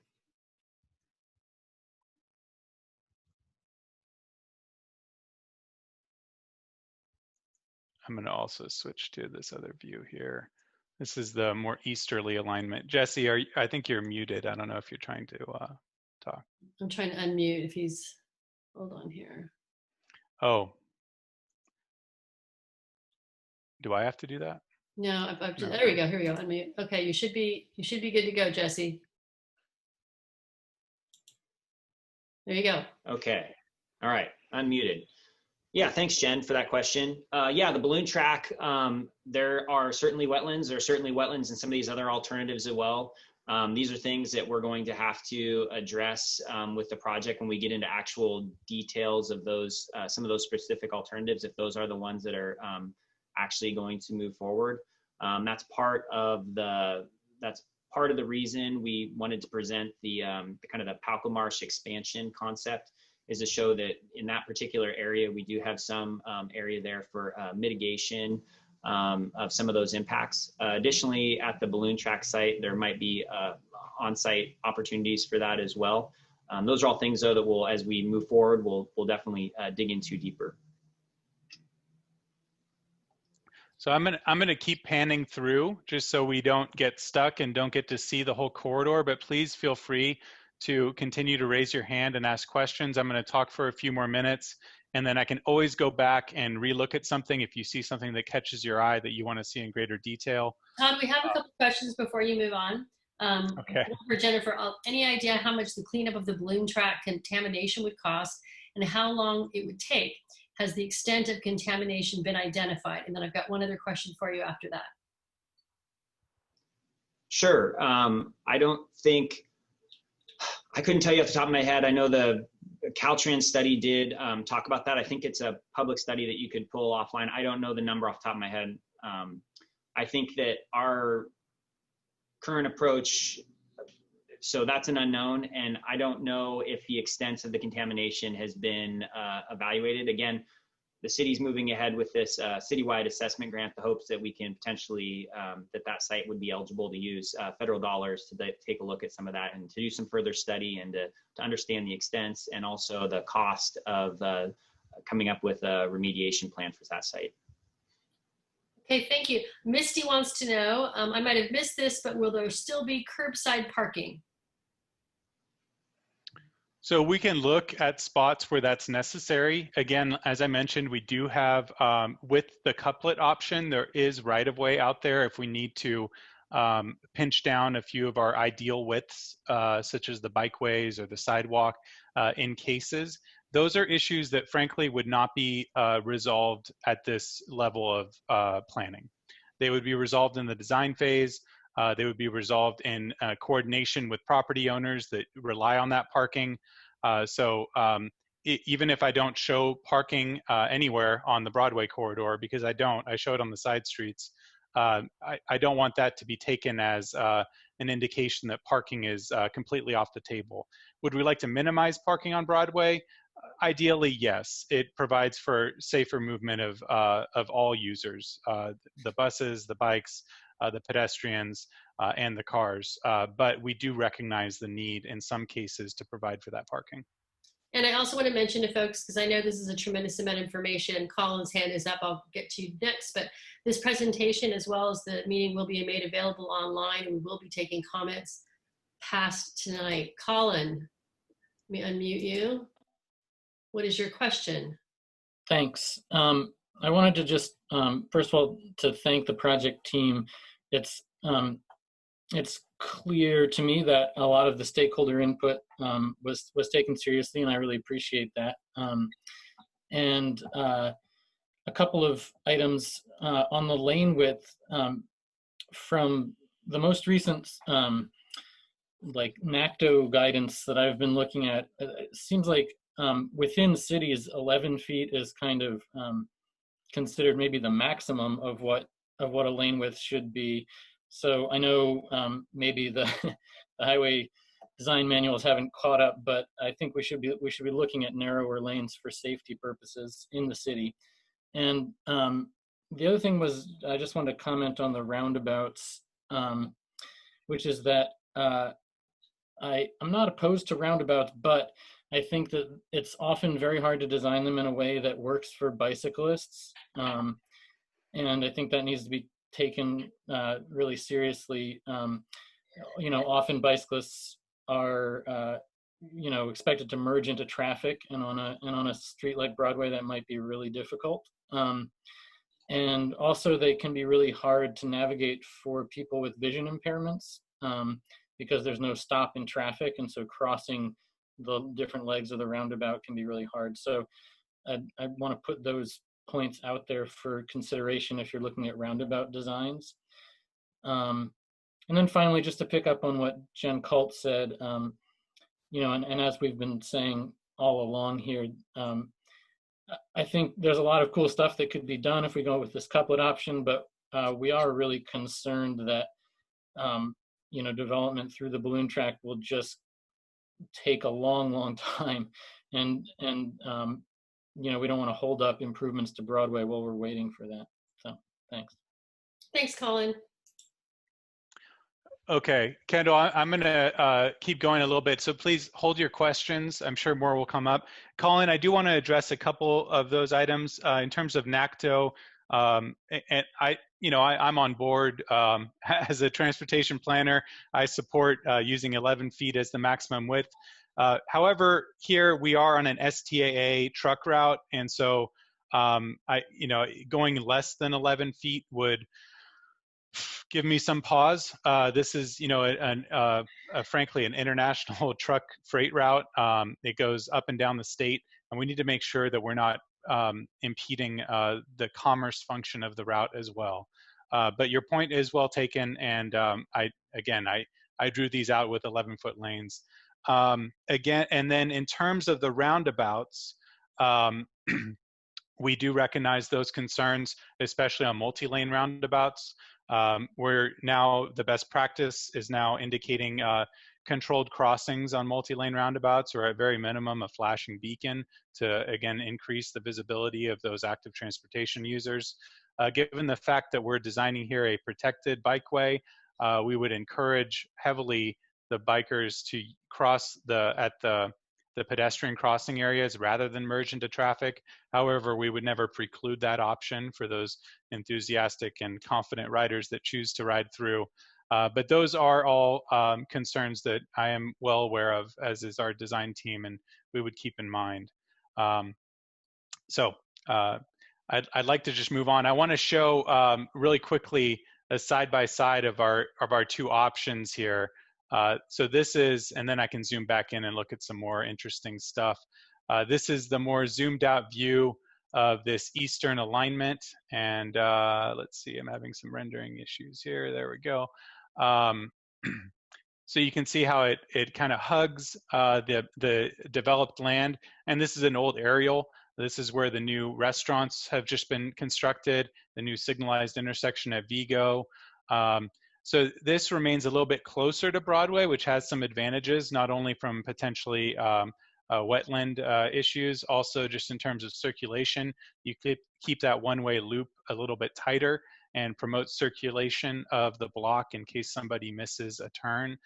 I'm going to also switch to this other view here. This is the more easterly alignment. Jesse, I think you're muted. I don't know if you're trying to talk. I'm trying to unmute if he's, hold on here. Oh. Do I have to do that? No, I've just, No. There we go, here we go, unmute. Okay, you should be good to go, Jesse. There you go. Okay. All right. Unmuted. Yeah, thanks, Jen, for that question. Yeah, the balloon track, there are certainly wetlands. There are certainly wetlands in some of these other alternatives as well. These are things that we're going to have to address with the project when we get into actual details of those, some of those specific alternatives, if those are the ones that are actually going to move forward. That's part of the reason we wanted to present the kind of the Palco Marsh expansion concept, is to show that in that particular area, we do have some area there for mitigation of some of those impacts. Additionally, at the balloon track site, there might be on-site opportunities for that as well. Those are all things, though, that we'll, as we move forward, we'll definitely dig into deeper. So I'm gonna keep panning through just so we don't get stuck and don't get to see the whole corridor, but please feel free to continue to raise your hand and ask questions. I'm going to talk for a few more minutes, and then I can always go back and relook at something if you see something that catches your eye that you want to see in greater detail. Todd, we have a couple questions before you move on. Okay. For Jennifer, any idea how much the cleanup of the balloon track contamination would cost and how long it would take? Has the extent of contamination been identified? And then I've got one other question for you after that. Sure. I couldn't tell you off the top of my head. I know the Caltrans study did talk about that. I think it's a public study that you could pull offline. I don't know the number off the top of my head. I think that our current approach, so that's an unknown, and I don't know if the extent of the contamination has been evaluated. Again, the city's moving ahead with this citywide assessment grant, the hopes that we can potentially, that site would be eligible to use federal dollars to take a look at some of that and to do some further study and to understand the extents and also the cost of coming up with a remediation plan for that site. Okay, thank you. Misty wants to know, I might have missed this, but will there still be curbside parking? So we can look at spots where that's necessary. Again, as I mentioned, we do have, with the couplet option, there is right-of-way out there if we need to pinch down a few of our ideal widths, such as the bikeways or the sidewalk in cases. Those are issues that frankly would not be resolved at this level of planning. They would be resolved in the design phase. They would be resolved in coordination with property owners that rely on that parking. Even if I don't show parking anywhere on the Broadway corridor, because I show it on the side streets, I don't want that to be taken as an indication that parking is completely off the table. Would we like to minimize parking on Broadway? Ideally, yes. It provides for safer movement of all users, the buses, the bikes, the pedestrians, and the cars. But we do recognize the need in some cases to provide for that parking. And I also want to mention to folks, because I know this is a tremendous amount of information, Colin's hand is up, I'll get to you next, but this presentation as well as the meeting will be made available online, and we will be taking comments past tonight. Colin, let me unmute you. What is your question? Thanks. I wanted to just, first of all, to thank the project team. It's clear to me that a lot of the stakeholder input was taken seriously, and I really appreciate that. And a couple of items on the lane width from the most recent like NACTO guidance that I've been looking at. It seems like within cities, 11 feet is kind of considered maybe the maximum of what a lane width should be. So I know maybe the, the highway design manuals haven't caught up, but I think we should be looking at narrower lanes for safety purposes in the city. And the other thing was, I just wanted to comment on the roundabouts, which is that I'm not opposed to roundabouts, but I think that it's often very hard to design them in a way that works for bicyclists. And I think that needs to be taken really seriously. You know, often bicyclists are, you know, expected to merge into traffic, and on a street like Broadway, that might be really difficult. And also they can be really hard to navigate for people with vision impairments because there's no stop in traffic, and so crossing the different legs of the roundabout can be really hard. So I want to put those points out there for consideration if you're looking at roundabout designs. And then finally, just to pick up on what Jen Colt said, you know, and as we've been saying all along here, I think there's a lot of cool stuff that could be done if we go with this couplet option, but we are really concerned that, you know, development through the balloon track will just take a long time. And you know, we don't want to hold up improvements to Broadway while we're waiting for that. So thanks. Thanks, Colin. Okay, Kendall, I'm going to keep going a little bit, so please hold your questions. I'm sure more will come up. Colin, I do want to address a couple of those items in terms of NACTO. And I'm on board as a transportation planner. I support using 11 feet as the maximum width. However, here we are on an STAA truck route, and so going less than 11 feet would give me some pause. This is, you know, frankly, an international truck freight route. It goes up and down the state, and we need to make sure that we're not impeding the commerce function of the route as well. But your point is well taken, and I drew these out with 11-foot lanes. Again, and then in terms of the roundabouts, we do recognize those concerns, especially on multi-lane roundabouts. Where now the best practice is now indicating controlled crossings on multi-lane roundabouts, or at very minimum a flashing beacon to again increase the visibility of those active transportation users. Given the fact that we're designing here a protected bikeway, we would encourage heavily the bikers to cross at the pedestrian crossing areas rather than merge into traffic. However, we would never preclude that option for those enthusiastic and confident riders that choose to ride through. But those are all concerns that I am well aware of, as is our design team, and we would keep in mind. I'd like to just move on. I want to show really quickly a side-by-side of our two options here. So this is, and then I can zoom back in and look at some more interesting stuff. This is the more zoomed out view of this eastern alignment. And let's see, I'm having some rendering issues here. There we go. So you can see how it kind of hugs the developed land. And this is an old aerial. This is where the new restaurants have just been constructed, the new signalized intersection at Vigo. So this remains a little bit closer to Broadway, which has some advantages, not only from potentially wetland issues, also just in terms of circulation. You keep that one-way loop a little bit tighter and promote circulation of the block in case somebody misses a turn.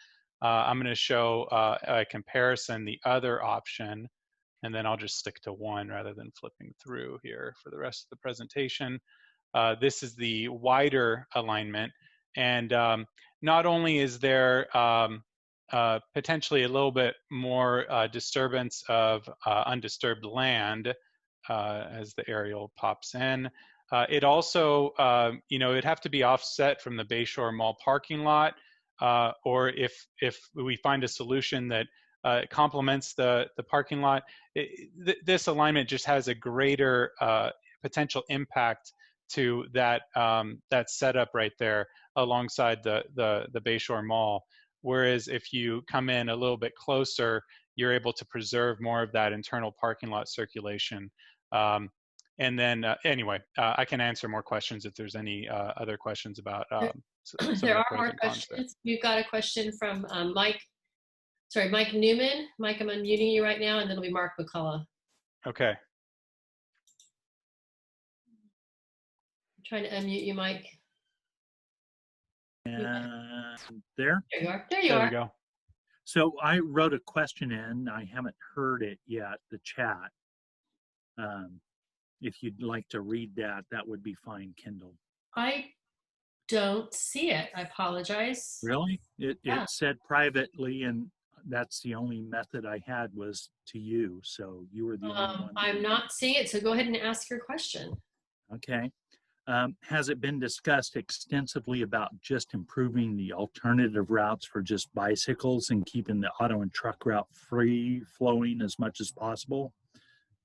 I'm going to show a comparison, the other option. and then I'll just stick to one rather than flipping through here for the rest of the presentation. This is the wider alignment, and not only is there potentially a little bit more disturbance of undisturbed land as the aerial pops in. It also, it'd have to be offset from the Bayshore Mall parking lot, or if we find a solution that complements the parking lot, this alignment just has a greater potential impact to that that setup right there alongside the Bayshore Mall. Whereas if you come in a little bit closer, you're able to preserve more of that internal parking lot circulation. And then anyway, I can answer more questions if there's any other questions about there are more questions. We've got a question from Mike Newman. Mike, I'm unmuting you right now, and then it'll be Mark McCullough. Okay. I'm trying to unmute you, Mike. There? There you are. There you are. We go. So I wrote a question in. I haven't heard it yet, the chat. If you'd like to read that, that would be fine, Kendall. I don't see it. I apologize. Really? It said privately, and that's the only method I had was to you. So you were the only one. I'm not seeing it, so go ahead and ask your question. Okay. Has it been discussed extensively about just improving the alternative routes for just bicycles and keeping the auto and truck route free flowing as much as possible,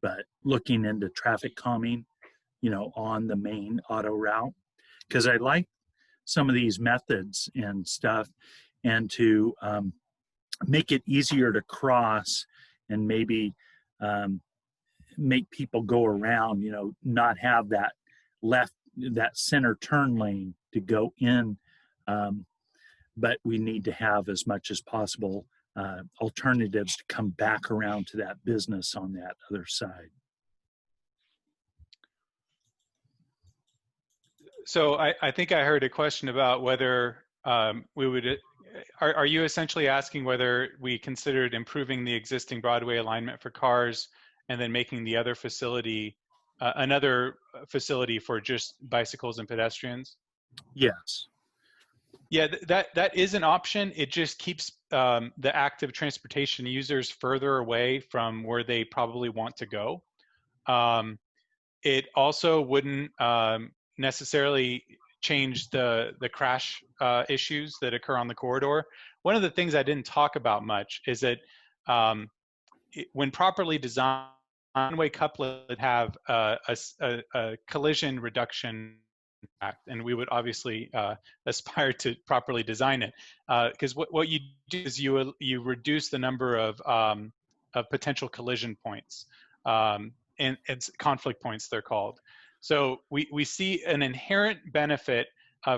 but looking into traffic calming, on the main auto route? Because I like some of these methods and stuff, and to make it easier to cross and maybe make people go around, not have that that center turn lane to go in, but we need to have as much as possible alternatives to come back around to that business on that other side. So I think I heard a question about whether we would, are you essentially asking whether we considered improving the existing Broadway alignment for cars and then making the other facility another facility for just bicycles and pedestrians? Yes. Yeah, that is an option. It just keeps the active transportation users further away from where they probably want to go. It also wouldn't necessarily change the crash issues that occur on the corridor. One of the things I didn't talk about much is that when properly designed, one-way couplet would have a collision reduction impact, and we would obviously aspire to properly design it, because what you do is you reduce the number of potential collision points, and it's conflict points they're called. So we see an inherent benefit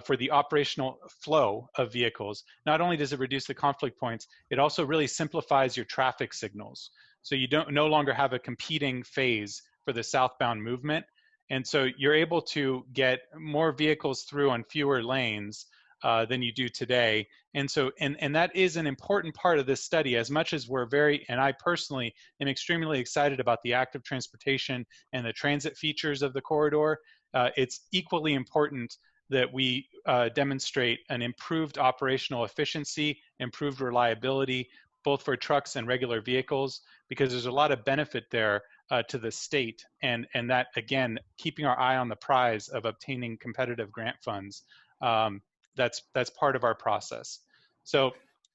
for the operational flow of vehicles. Not only does it reduce the conflict points, it also really simplifies your traffic signals. So you no longer have a competing phase for the southbound movement. And so you're able to get more vehicles through on fewer lanes than you do today. And so, and that is an important part of this study, as much as and I personally am extremely excited about the active transportation and the transit features of the corridor. It's equally important that we demonstrate an improved operational efficiency, improved reliability, both for trucks and regular vehicles, because there's a lot of benefit there to the state, and that, again, keeping our eye on the prize of obtaining competitive grant funds. That's part of our process. So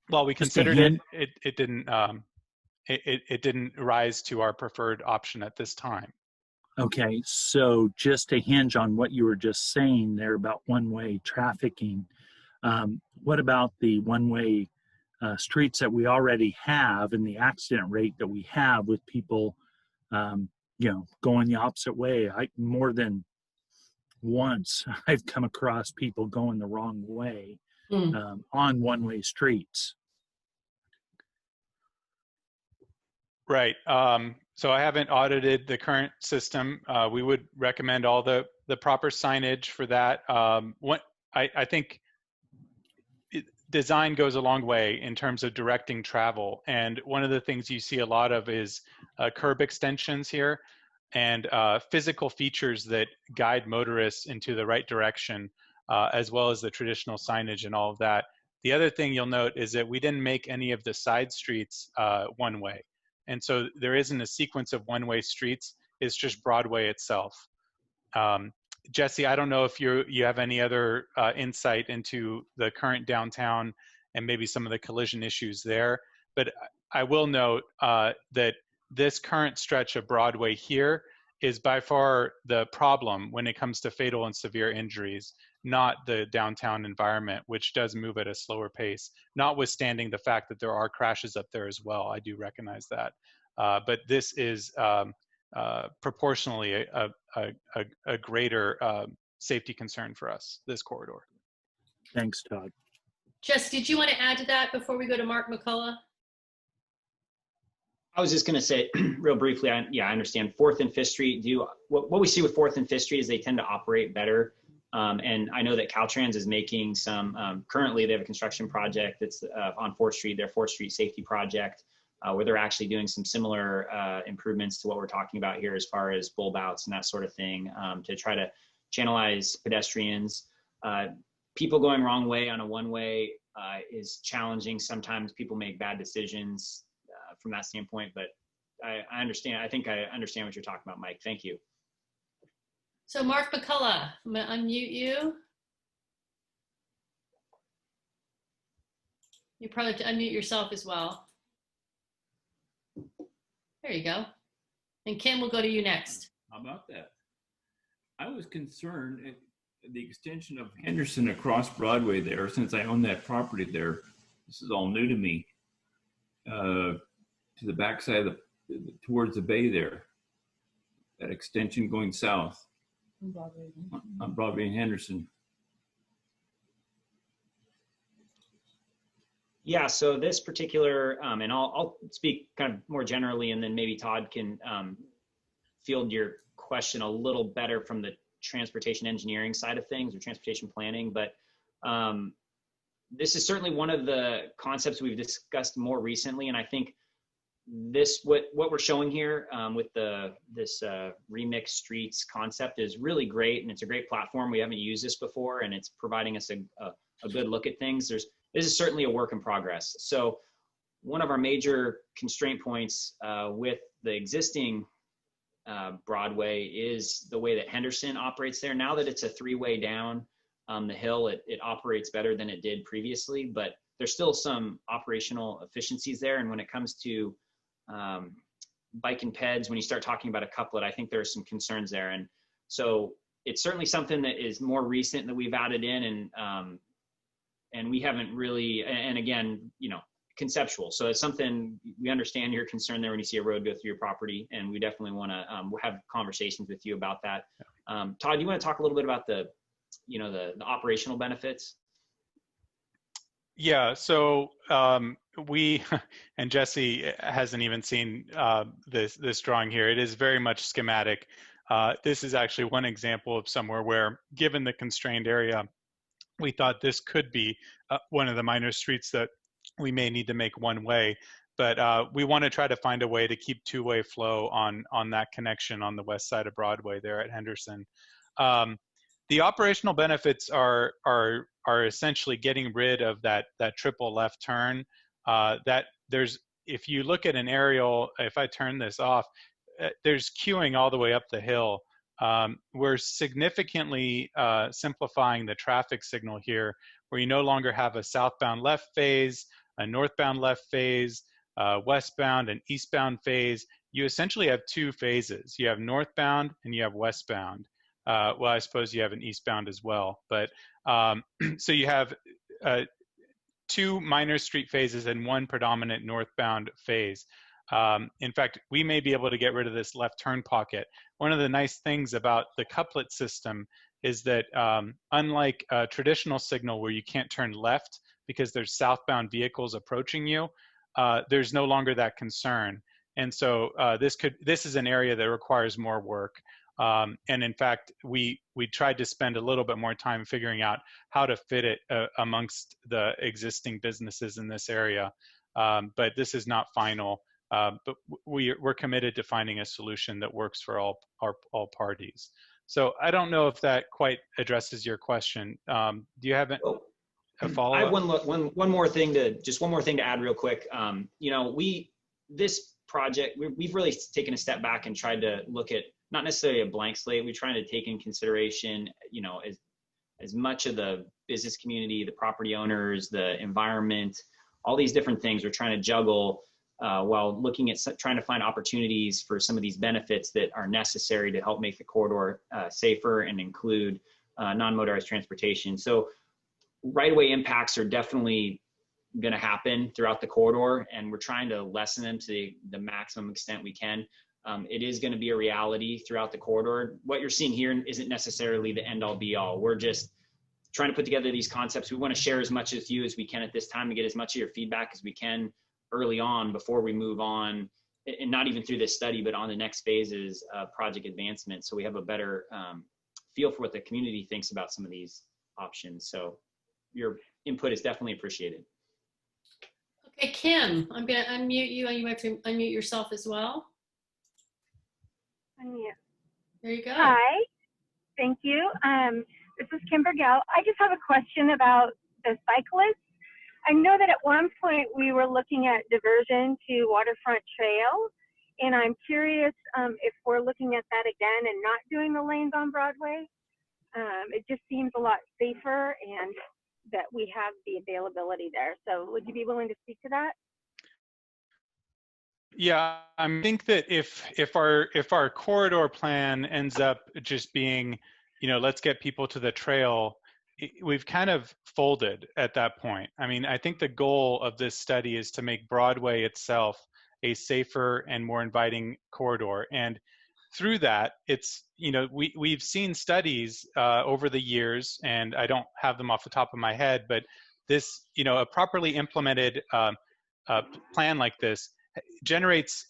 while we considered it didn't rise to our preferred option at this time. Okay, so just to hinge on what you were just saying there about one-way trafficking, what about the one-way streets that we already have and the accident rate that we have with people, going the opposite way? More than once, I've come across people going the wrong way on one-way streets. Right. So I haven't audited the current system. We would recommend all the proper signage for that. I think design goes a long way in terms of directing travel. And one of the things you see a lot of is curb extensions here and physical features that guide motorists into the right direction, as well as the traditional signage and all of that. The other thing you'll note is that we didn't make any of the side streets one-way. And so there isn't a sequence of one-way streets, it's just Broadway itself. Jesse, I don't know if you have any other insight into the current downtown and maybe some of the collision issues there, but I will note that this current stretch of Broadway here is by far the problem when it comes to fatal and severe injuries, not the downtown environment, which does move at a slower pace, notwithstanding the fact that there are crashes up there as well. I do recognize that. But this is proportionally a greater safety concern for us, this corridor. Thanks, Todd. Jess, did you want to add to that before we go to Mark McCullough? I was just going to say real briefly, I understand 4th and 5th Street what we see with 4th and 5th Street is they tend to operate better. And I know that Caltrans is making some, currently they have a construction project that's on 4th Street, their 4th Street safety project, where they're actually doing some similar improvements to what we're talking about here as far as bulb outs and that sort of thing, to try to channelize pedestrians. People going wrong way on a one-way is challenging. Sometimes people make bad decisions from that standpoint, but I understand. I think I understand what you're talking about, Mike. Thank you. So Mark McCullough, I'm going to unmute you. You probably have to unmute yourself as well. There you go. And Ken, we'll go to you next. How about that? I was concerned at the extension of Henderson across Broadway there, since I own that property there. This is all new to me. To the backside of towards the bay there, that extension going south on Broadway and Henderson. Yeah, so this particular, and I'll speak kind of more generally, and then maybe Todd can field your question a little better from the transportation engineering side of things or transportation planning. But this is certainly one of the concepts we've discussed more recently, and I think what we're showing here with this remix streets concept is really great, and it's a great platform. We haven't used this before, and it's providing us a good look at things. This is certainly a work in progress. So one of our major constraint points with the existing Broadway is the way that Henderson operates there. Now that it's a three-way down the hill, it operates better than it did previously, but there's still some operational efficiencies there. And when it comes to bike and peds, when you start talking about a couplet, I think there are some concerns there. And so it's certainly something that is more recent that we've added in, and we haven't really, and again, conceptual. So it's something, we understand your concern there when you see a road go through your property, and we definitely want to have conversations with you about that. Todd, you want to talk a little bit about the operational benefits? Yeah, so we, and Jesse hasn't even seen this drawing here. It is very much schematic. This is actually one example of somewhere where, given the constrained area, we thought this could be one of the minor streets that we may need to make one way. But we want to try to find a way to keep two-way flow on that connection on the west side of Broadway there at Henderson. The operational benefits are essentially getting rid of that triple left turn. If you look at an aerial, if I turn this off, there's queuing all the way up the hill. We're significantly simplifying the traffic signal here, where you no longer have a southbound left phase, a northbound left phase, westbound and eastbound phase. You essentially have two phases. You have northbound and you have westbound. Well, I suppose you have an eastbound as well. But so you have two minor street phases and one predominant northbound phase. In fact, we may be able to get rid of this left turn pocket. One of the nice things about the couplet system is that unlike a traditional signal where you can't turn left because there's southbound vehicles approaching you, there's no longer that concern. And so this is an area that requires more work. And in fact, we tried to spend a little bit more time figuring out how to fit it amongst the existing businesses in this area. But this is not final. but we're committed to finding a solution that works for all parties. So I don't know if that quite addresses your question. Do you have a follow-up? I have one more thing to add real quick. You know, this project, we've really taken a step back and tried to look at not necessarily a blank slate. We're trying to take in consideration, you know, as much of the business community, the property owners, the environment, all these different things we're trying to juggle while looking at trying to find opportunities for some of these benefits that are necessary to help make the corridor safer and include non-motorized transportation. So right-of-way impacts are definitely going to happen throughout the corridor, and we're trying to lessen them to the maximum extent we can. It is going to be a reality throughout the corridor. What you're seeing here isn't necessarily the end-all be-all. We're just trying to put together these concepts. We want to share as much with you as we can at this time to get as much of your feedback as we can early on before we move on, and not even through this study, but on the next phases of project advancement, so we have a better feel for what the community thinks about some of these options. So your input is definitely appreciated. Okay, Kim, I'm going to unmute you, and you have to unmute yourself as well. Unmute. There you go. Hi, thank you. This is Kim Bergel. I just have a question about the cyclists. I know that at one point we were looking at diversion to Waterfront Trail, and I'm curious if we're looking at that again and not doing the lanes on Broadway. It just seems a lot safer and that we have the availability there. So would you be willing to speak to that? Yeah, I think that if our corridor plan ends up just being, you know, let's get people to the trail, we've kind of folded at that point. I mean, I think the goal of this study is to make Broadway itself a safer and more inviting corridor. And through that, it's, you know, we've seen studies over the years, and I don't have them off the top of my head, but this, you know, a properly implemented plan like this generates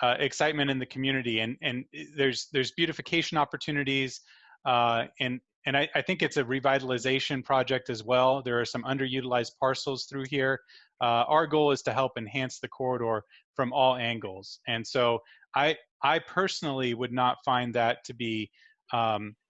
excitement in the community, and there's beautification opportunities, and I think it's a revitalization project as well. There are some underutilized parcels through here. Our goal is to help enhance the corridor from all angles. And so I personally would not find that to be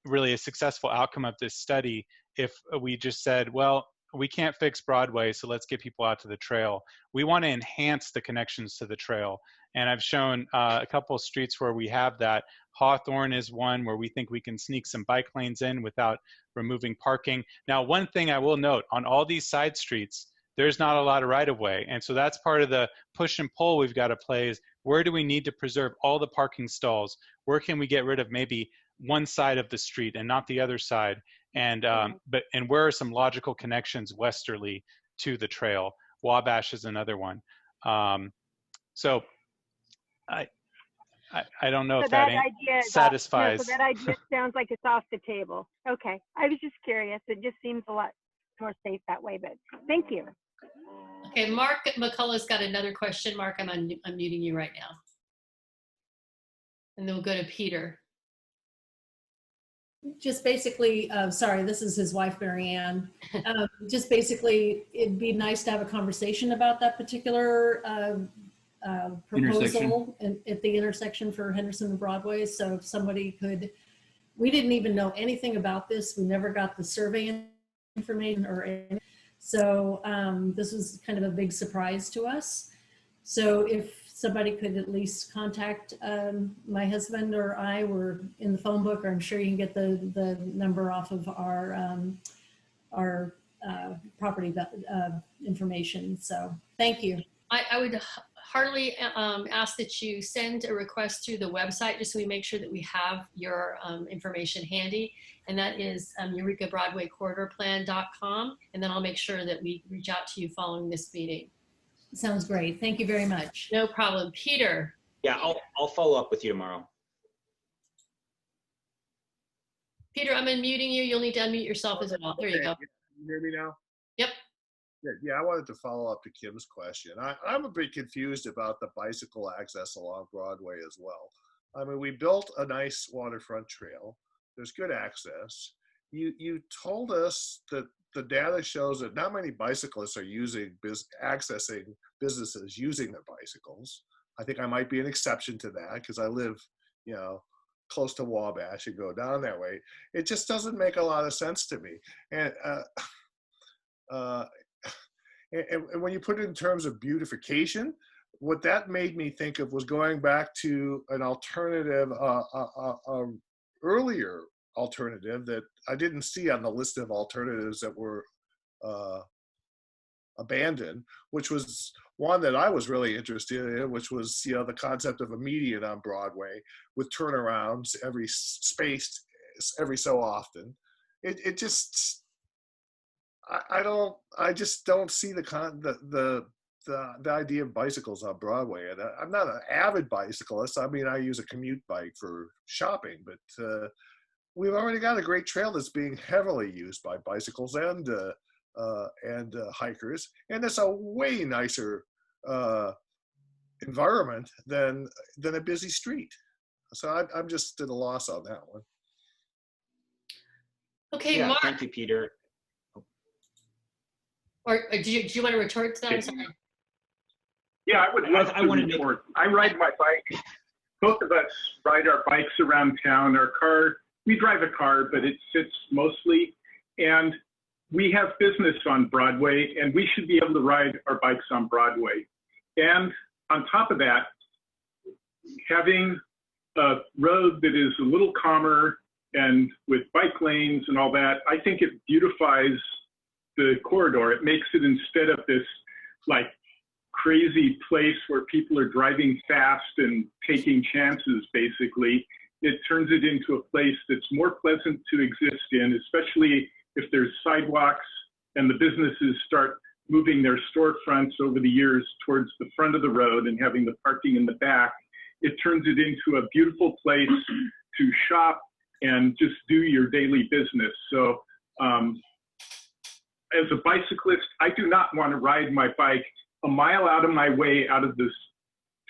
really a successful outcome of this study if we just said, well, we can't fix Broadway, so let's get people out to the trail. We want to enhance the connections to the trail. And I've shown a couple of streets where we have that. Hawthorne is one where we think we can sneak some bike lanes in without removing parking. Now, one thing I will note, on all these side streets, there's not a lot of right-of-way. And so that's part of the push and pull we've got to play is, where do we need to preserve all the parking stalls? Where can we get rid of maybe one side of the street and not the other side? And and where are some logical connections westerly to the trail? Wabash is another one. So I don't know if that satisfies. So that idea sounds like it's off the table. Okay, I was just curious. It just seems a lot more safe that way, but thank you. Okay, Mark McCullough's got another question. Mark, I'm unmuting you right now. And then we'll go to Peter. Just basically, sorry, this is his wife, Marianne. Just basically, it'd be nice to have a conversation about that particular proposal at the intersection for Henderson and Broadway. So if somebody could, we didn't even know anything about this. We never got the survey information or anything. So this was kind of a big surprise to us. So if somebody could at least contact my husband or I, we're in the phone book, or I'm sure you can get the number off of our property information. So thank you. I would heartily ask that you send a request through the website, just so we make sure that we have your information handy. And that is Eureka Broadway Corridor Plan.com. And then I'll make sure that we reach out to you following this meeting. Sounds great. Thank you very much. No problem. Peter. Yeah, I'll follow up with you tomorrow. Peter, I'm unmuting you. You'll need to unmute yourself as well. There you go. Can you hear me now? Yep. Yeah, I wanted to follow up to Kim's question. I'm a bit confused about the bicycle access along Broadway as well. I mean, we built a nice waterfront trail. There's good access. You told us that the data shows that not many bicyclists are accessing businesses using their bicycles. I think I might be an exception to that because I live, you know, close to Wabash and go down that way. It just doesn't make a lot of sense to me. And and when you put it in terms of beautification, what that made me think of was going back to an alternative, earlier alternative that I didn't see on the list of alternatives that were abandoned, which was one that I was really interested in, which was, you know, the concept of a median on Broadway with turnarounds spaced every so often. It just, I just don't see the idea of bicycles on Broadway. And I'm not an avid bicyclist. I mean, I use a commute bike for shopping, but we've already got a great trail that's being heavily used by bicycles and hikers, and it's a way nicer environment than a busy street. So I'm just at a loss on that one. Okay, Yeah, Mark. thank you, Peter. Or do you want to retort to that? I'm sorry. Yeah, I would love to retort. I ride my bike. Both of us ride our bikes around town. Our car, we drive a car, but it sits mostly. And we have business on Broadway, and we should be able to ride our bikes on Broadway. And on top of that, having a road that is a little calmer and with bike lanes and all that, I think it beautifies the corridor. It makes it, instead of this like crazy place where people are driving fast and taking chances, basically, it turns it into a place that's more pleasant to exist in, especially if there's sidewalks and the businesses start moving their storefronts over the years towards the front of the road and having the parking in the back. It turns it into a beautiful place to shop and just do your daily business. So as a bicyclist, I do not want to ride my bike a mile out of my way out of this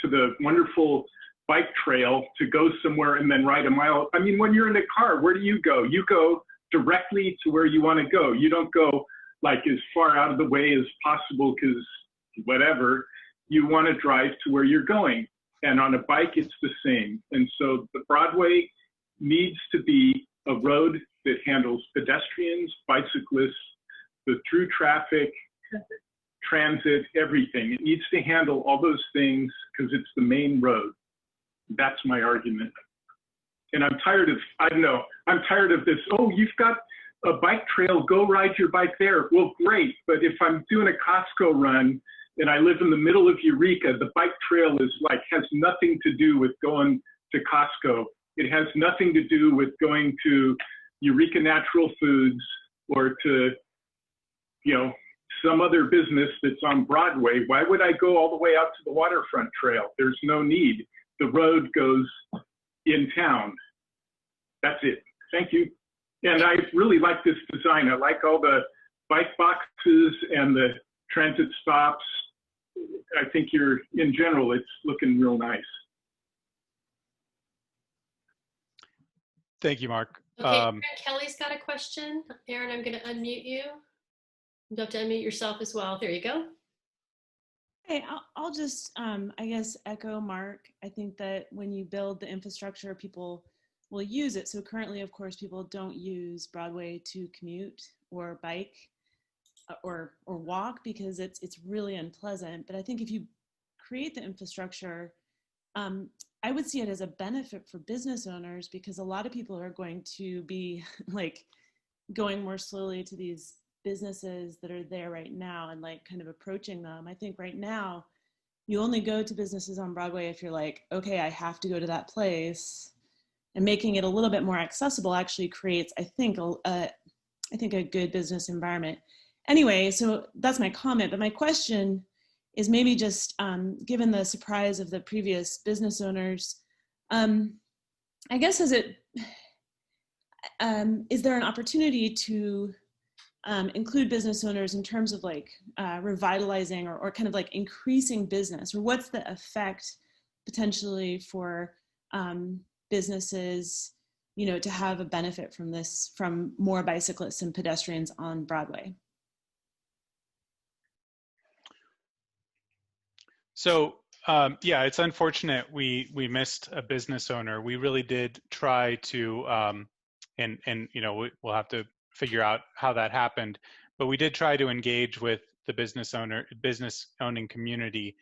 to the wonderful bike trail to go somewhere and then ride a mile. I mean, when you're in a car, where do you go? You go directly to where you want to go. You don't go like as far out of the way as possible because whatever. You want to drive to where you're going. And on a bike, it's the same. And so the Broadway needs to be a road that handles pedestrians, bicyclists, the through traffic, transit, everything. It needs to handle all those things because it's the main road. That's my argument. And I'm tired of, I don't know, I'm tired of this, oh, you've got a bike trail, go ride your bike there. Well, great, but if I'm doing a Costco run and I live in the middle of Eureka, the bike trail is like, has nothing to do with going to Costco. It has nothing to do with going to Eureka Natural Foods or to, you know, some other business that's on Broadway. Why would I go all the way out to the waterfront trail? There's no need. The road goes in town. That's it. Thank you. And I really like this design. I like all the bike boxes and the transit stops. I think in general, it's looking real nice. Thank you, Mark. Okay, Aaron Kelly's got a question. Aaron, I'm going to unmute you. You have to unmute yourself as well. There you go. Hey, I'll just, I guess, echo Mark. I think that when you build the infrastructure, people will use it. So currently, of course, people don't use Broadway to commute or bike or walk because it's really unpleasant. But I think if you create the infrastructure, I would see it as a benefit for business owners because a lot of people are going to be like going more slowly to these businesses that are there right now and like kind of approaching them. I think right now you only go to businesses on Broadway if you're like, okay, I have to go to that place, and making it a little bit more accessible actually creates, I think a good business environment. Anyway, so that's my comment, but my question is maybe just given the surprise of the previous business owners, I guess is there an opportunity to include business owners in terms of like revitalizing or kind of like increasing business, or what's the effect potentially for businesses, you know, to have a benefit from this, from more bicyclists and pedestrians on Broadway? So Yeah, it's unfortunate we missed a business owner. We really did try to, and you know, we'll have to figure out how that happened. But we did try to engage with the business owning community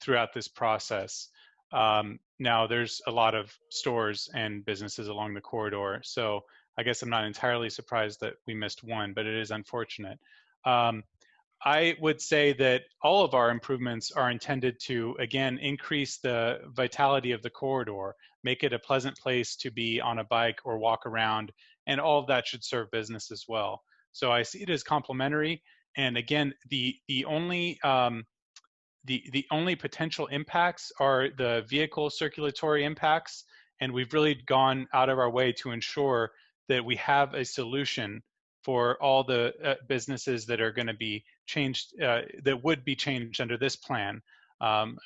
throughout this process. Now there's a lot of stores and businesses along the corridor, so I guess I'm not entirely surprised that we missed one, but it is unfortunate. I would say that all of our improvements are intended to, again, increase the vitality of the corridor, make it a pleasant place to be on a bike or walk around, and all of that should serve business as well. So I see it as complementary. And again, the only potential impacts are the vehicle circulatory impacts, and we've really gone out of our way to ensure that we have a solution for all the businesses that are going to be changed, that would be changed under this plan.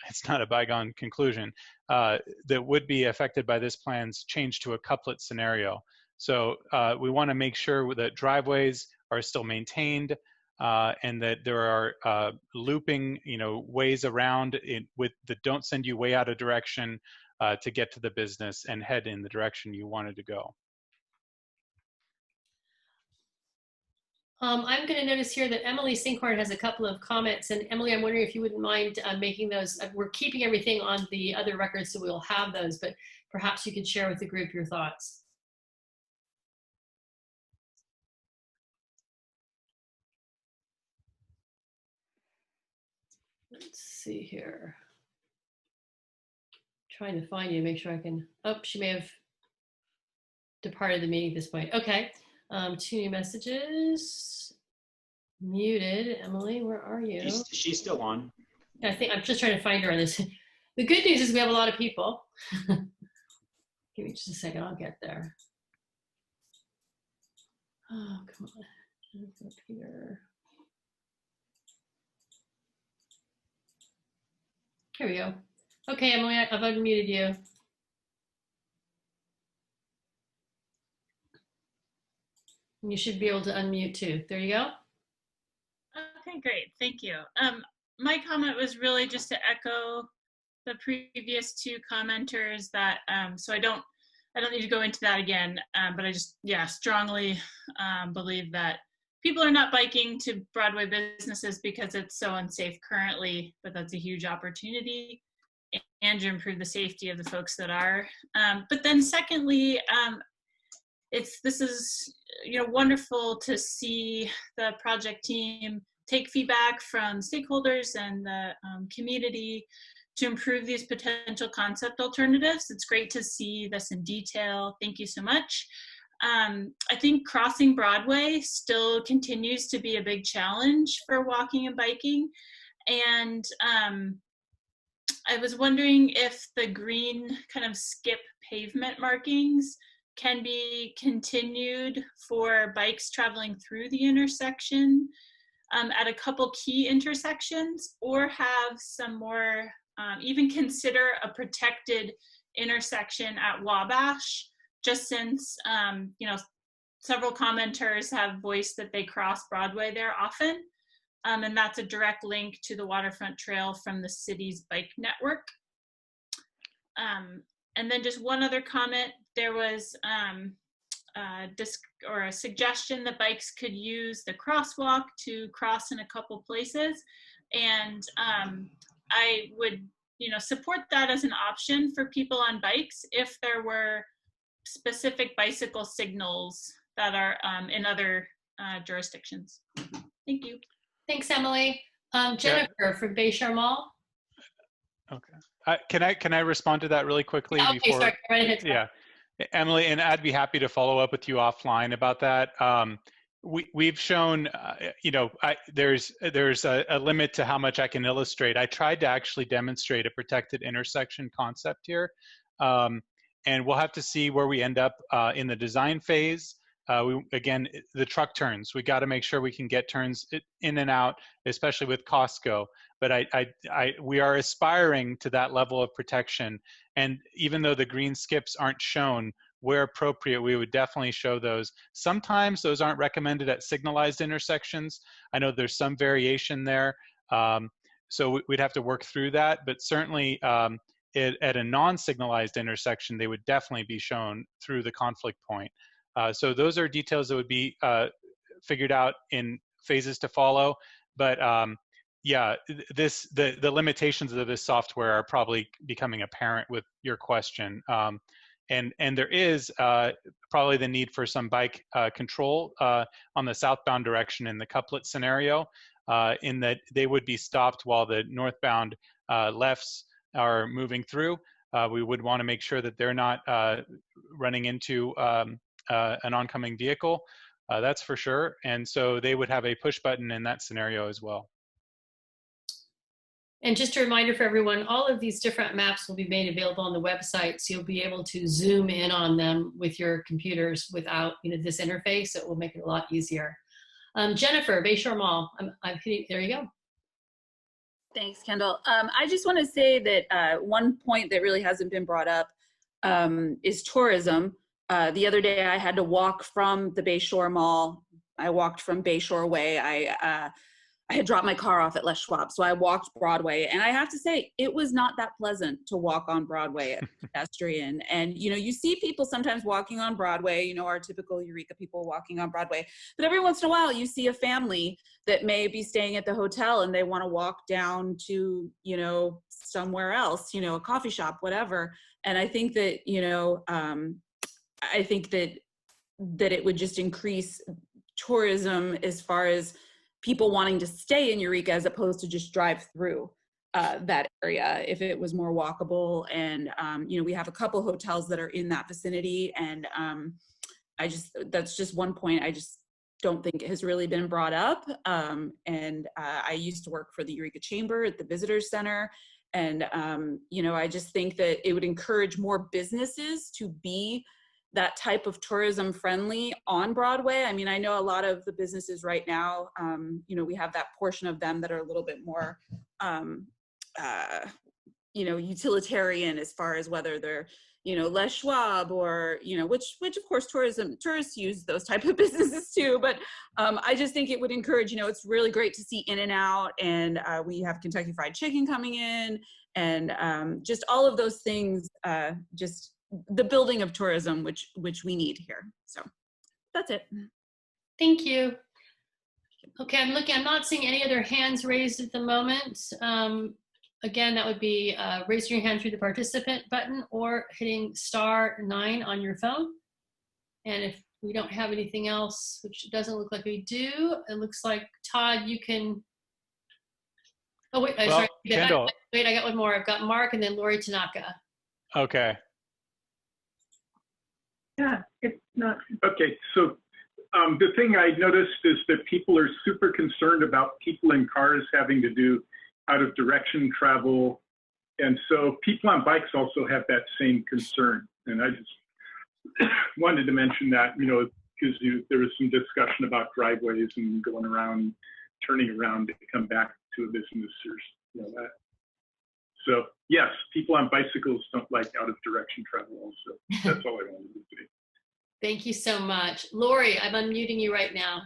It's not a bygone conclusion, that would be affected by this plan's change to a couplet scenario. So we want to make sure that driveways are still maintained, and that there are looping, you know, ways around it that don't send you way out of direction to get to the business and head in the direction you wanted to go. I'm going to notice here that Emily Sinkhorn has a couple of comments. And Emily, I'm wondering if you wouldn't mind making those. We're keeping everything on the other records, so we'll have those, but perhaps you could share with the group your thoughts. Let's see here. Trying to find you, make sure I can, oh, she may have departed the meeting at this point. Okay, 2 new messages. Muted. Emily, where are you? She's still on. I think I'm just trying to find her on this. The good news is we have a lot of people. Give me just a second, I'll get there. Oh, come on. Up here. Here we go. Okay, Emily, I've unmuted you. And you should be able to unmute too. There you go. Okay, great. Thank you. My comment was really just to echo the previous 2 commenters that, so I don't need to go into that again, but I just, yeah, strongly believe that people are not biking to Broadway businesses because it's so unsafe currently, but that's a huge opportunity, and to improve the safety of the folks that are. But then secondly, this is, you know, wonderful to see the project team take feedback from stakeholders and the community to improve these potential concept alternatives. It's great to see this in detail. Thank you so much. I think crossing Broadway still continues to be a big challenge for walking and biking. And I was wondering if the green kind of skip pavement markings can be continued for bikes traveling through the intersection at a couple key intersections, or have some more, even consider a protected intersection at Wabash, just since, you know, several commenters have voiced that they cross Broadway there often. And that's a direct link to the waterfront trail from the city's bike network. And then just one other comment, there was a suggestion that bikes could use the crosswalk to cross in a couple places. And I would, you know, support that as an option for people on bikes if there were specific bicycle signals that are in other jurisdictions. Thank you. Thanks, Emily. Jennifer from Bayshore Mall. Okay. Can I respond to that really quickly? Okay, before? sorry. Right ahead. Yeah, Emily, and I'd be happy to follow up with you offline about that. We've shown, you know, there's a limit to how much I can illustrate. I tried to actually demonstrate a protected intersection concept here, and we'll have to see where we end up in the design phase. Again, the truck turns, we got to make sure we can get turns in and out, especially with Costco. But we are aspiring to that level of protection. And even though the green skips aren't shown, where appropriate, we would definitely show those. Sometimes those aren't recommended at signalized intersections. I know there's some variation there. So we'd have to work through that, but certainly at a non-signalized intersection, they would definitely be shown through the conflict point. So those are details that would be figured out in phases to follow. But yeah, the limitations of this software are probably becoming apparent with your question. And there is probably the need for some bike control on the southbound direction in the couplet scenario, in that they would be stopped while the northbound lefts are moving through. We would want to make sure that they're not running into an oncoming vehicle, that's for sure. And so they would have a push button in that scenario as well. And just a reminder for everyone, all of these different maps will be made available on the website, so you'll be able to zoom in on them with your computers without this interface. It will make it a lot easier. Jennifer, Bayshore Mall, I'm hitting, there you go. Thanks, Kendall. I just want to say that one point that really hasn't been brought up is tourism. The other day I had to walk from the Bayshore Mall. I walked from Bayshore Way. I had dropped my car off at Les Schwab, so I walked Broadway, and I have to say, it was not that pleasant to walk on Broadway as a pedestrian. And, you see people sometimes walking on Broadway, our typical Eureka people walking on Broadway, but every once in a while you see a family that may be staying at the hotel and they want to walk down to, somewhere else, a coffee shop, whatever. And I think that, I think that it would just increase tourism as far as people wanting to stay in Eureka as opposed to just drive through that area if it was more walkable. And, we have a couple hotels that are in that vicinity. And that's just one point I just don't think has really been brought up. And I used to work for the Eureka Chamber at the Visitors Center. And, I just think that it would encourage more businesses to be that type of tourism friendly on Broadway. I mean, I know a lot of the businesses right now, we have that portion of them that are a little bit more, utilitarian as far as whether they're, Les Schwab or, which of course tourists use those type of businesses too. But I just think it would encourage, it's really great to see In-N-Out, and we have Kentucky Fried Chicken coming in, and just all of those things, just the building of tourism, which we need here. So that's it. Thank you. Okay, I'm not seeing any other hands raised at the moment. Again, that would be raising your hand through the participant button or hitting *9 on your phone. And if we don't have anything else, which doesn't look like we do, it looks like, Todd, you can, oh wait, sorry. Kendall. Wait, I got one more. I've got Mark and then Lori Tanaka. Okay. Yeah, it's not. Okay, so the thing I noticed is that people are super concerned about people in cars having to do out of direction travel. And so people on bikes also have that same concern. And I just wanted to mention that, because there was some discussion about driveways and going around, turning around to come back to a business or that. So yes, people on bicycles don't like out of direction travel also. That's all I wanted to say. Thank you so much. Lori, I'm unmuting you right now.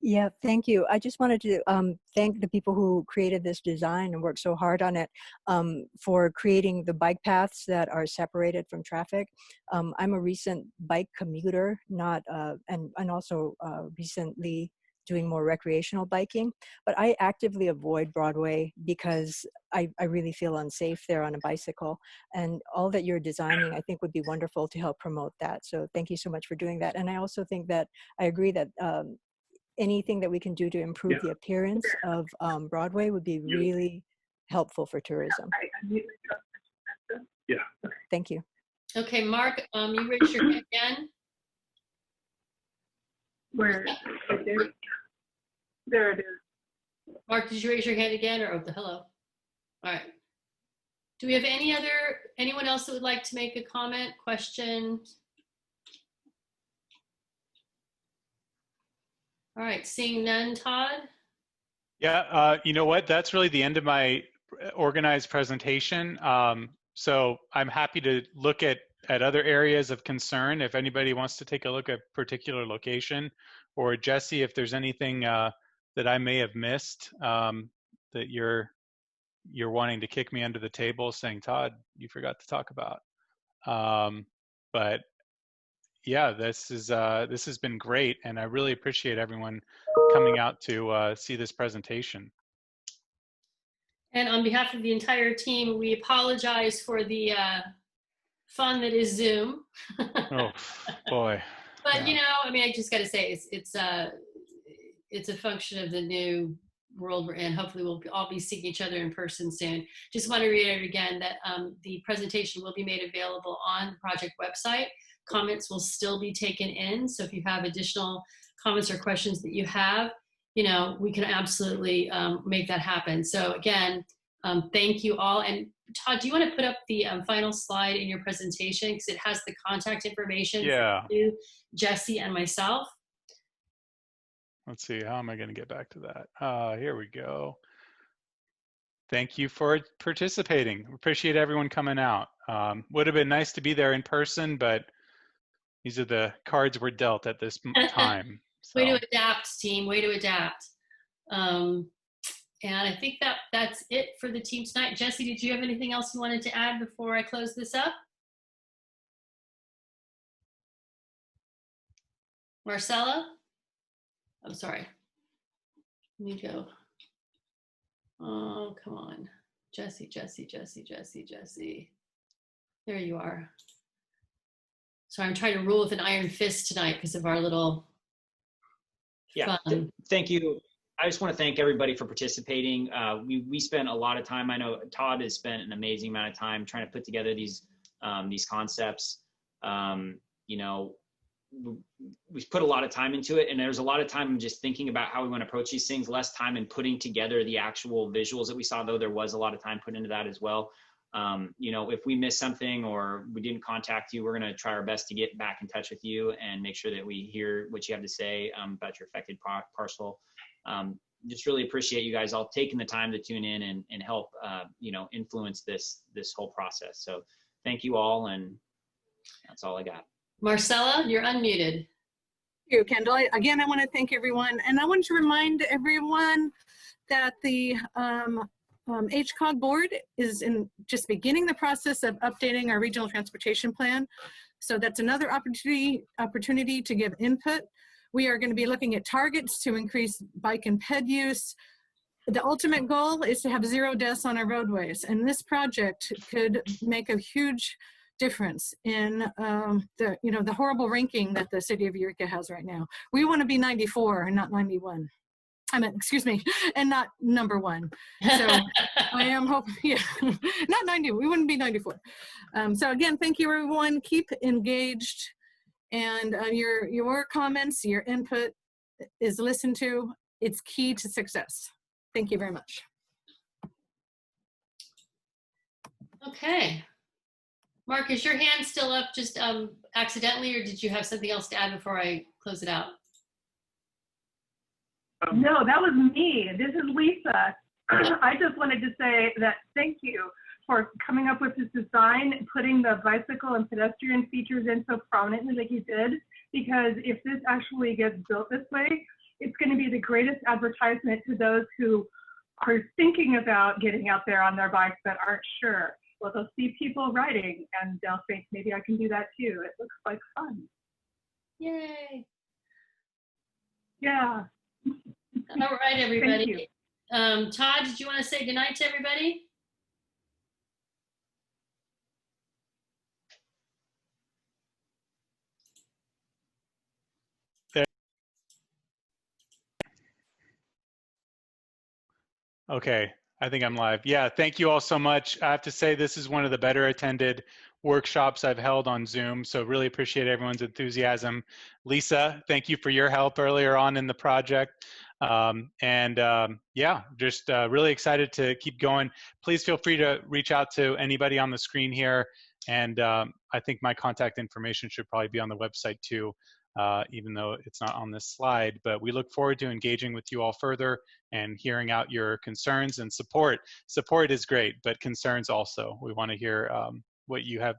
Yeah, thank you. I just wanted to thank the people who created this design and worked so hard on it for creating the bike paths that are separated from traffic. I'm a recent bike commuter, and also recently doing more recreational biking, but I actively avoid Broadway because I really feel unsafe there on a bicycle. And all that you're designing, I think, would be wonderful to help promote that. So thank you so much for doing that. And I also think that I agree that anything that we can do to improve the appearance of Broadway would be really helpful for tourism. Yeah. Thank you. Okay, Mark, you raised your hand again. Where? There it is. Mark, did you raise your hand again, or hello? All right. Do we have anyone else that would like to make a comment, question? All right, seeing none, Todd? Yeah, you know what? That's really the end of my organized presentation. So I'm happy to look at other areas of concern if anybody wants to take a look at a particular location, or Jesse, if there's anything that I may have missed, that you're wanting to kick me under the table saying, Todd, you forgot to talk about. But yeah, this has been great, and I really appreciate everyone coming out to see this presentation. And on behalf of the entire team, we apologize for the fun that is Zoom. Oh boy. But yeah. you know, I mean, I just got to say, it's a function of the new world we're in. Hopefully, we'll all be seeing each other in person soon. Just want to reiterate again that the presentation will be made available on the project website. Comments will still be taken in. So if you have additional comments or questions that you have, you know, we can absolutely make that happen. So again, thank you all. And Todd, do you want to put up the final slide in your presentation, because it has the contact information for you, Jesse, and myself? Let's see, how am I going to get back to that? Here we go. Thank you for participating. Appreciate everyone coming out. Would have been nice to be there in person, but these are the cards we're dealt at this time. So. Way to adapt, team. Way to adapt. And I think that's it for the team tonight. Jesse, did you have anything else you wanted to add before I close this up? Marcella? I'm sorry. Let me go. Oh, come on. Jesse. There you are. So I'm trying to rule with an iron fist tonight because of our little fun. Thank you. I just want to thank everybody for participating. We spent a lot of time. I know Todd has spent an amazing amount of time trying to put together these concepts. You know, we put a lot of time into it, and there's a lot of time just thinking about how we want to approach these things, less time in putting together the actual visuals that we saw, though there was a lot of time put into that as well. You know, if we missed something or we didn't contact you, we're going to try our best to get back in touch with you and make sure that we hear what you have to say about your affected parcel. Just really appreciate you guys all taking the time to tune in and help, you know, influence this whole process. So thank you all, and that's all I got. Marcella, you're unmuted. Thank you, Kendall. Again, I want to thank everyone, and I want to remind everyone that the HCOG board is just beginning the process of updating our regional transportation plan. So that's another opportunity to give input. We are going to be looking at targets to increase bike and ped use. The ultimate goal is to have 0 deaths on our roadways, and this project could make a huge difference in the horrible ranking that the city of Eureka has right now. We want to be 94 and not 91. I mean, excuse me, and not #1. So I am hoping, not 90, we wouldn't be 94. So again, thank you everyone, keep engaged, and your comments, your input is listened to. It's key to success. Thank you very much. Okay. Mark, is your hand still up just accidentally, or did you have something else to add before I close it out? No, that was me. This is Lisa. I just wanted to say that thank you for coming up with this design, putting the bicycle and pedestrian features in so prominently like you did, because if this actually gets built this way, it's going to be the greatest advertisement to those who are thinking about getting out there on their bikes but aren't sure. Well, they'll see people riding and they'll think, maybe I can do that too. It looks like fun. Yay. Yeah. All right, everybody. Thank you. Todd, did you want to say goodnight to everybody? Okay, I think I'm live. Yeah, thank you all so much. I have to say this is one of the better attended workshops I've held on Zoom, so really appreciate everyone's enthusiasm. Lisa, thank you for your help earlier on in the project. Yeah, just really excited to keep going. Please feel free to reach out to anybody on the screen here, and I think my contact information should probably be on the website too, even though it's not on this slide. But we look forward to engaging with you all further and hearing out your concerns and support. Support is great, but concerns also. We want to hear what you have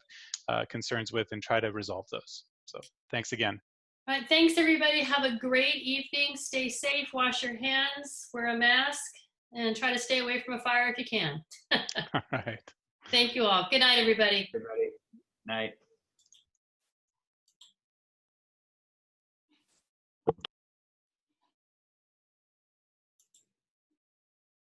concerns with and try to resolve those. So thanks again. All right, thanks everybody. Have a great evening. Stay safe, wash your hands, wear a mask. and try to stay away from a fire if you can. All right. Thank you all. Good night, everybody. Night.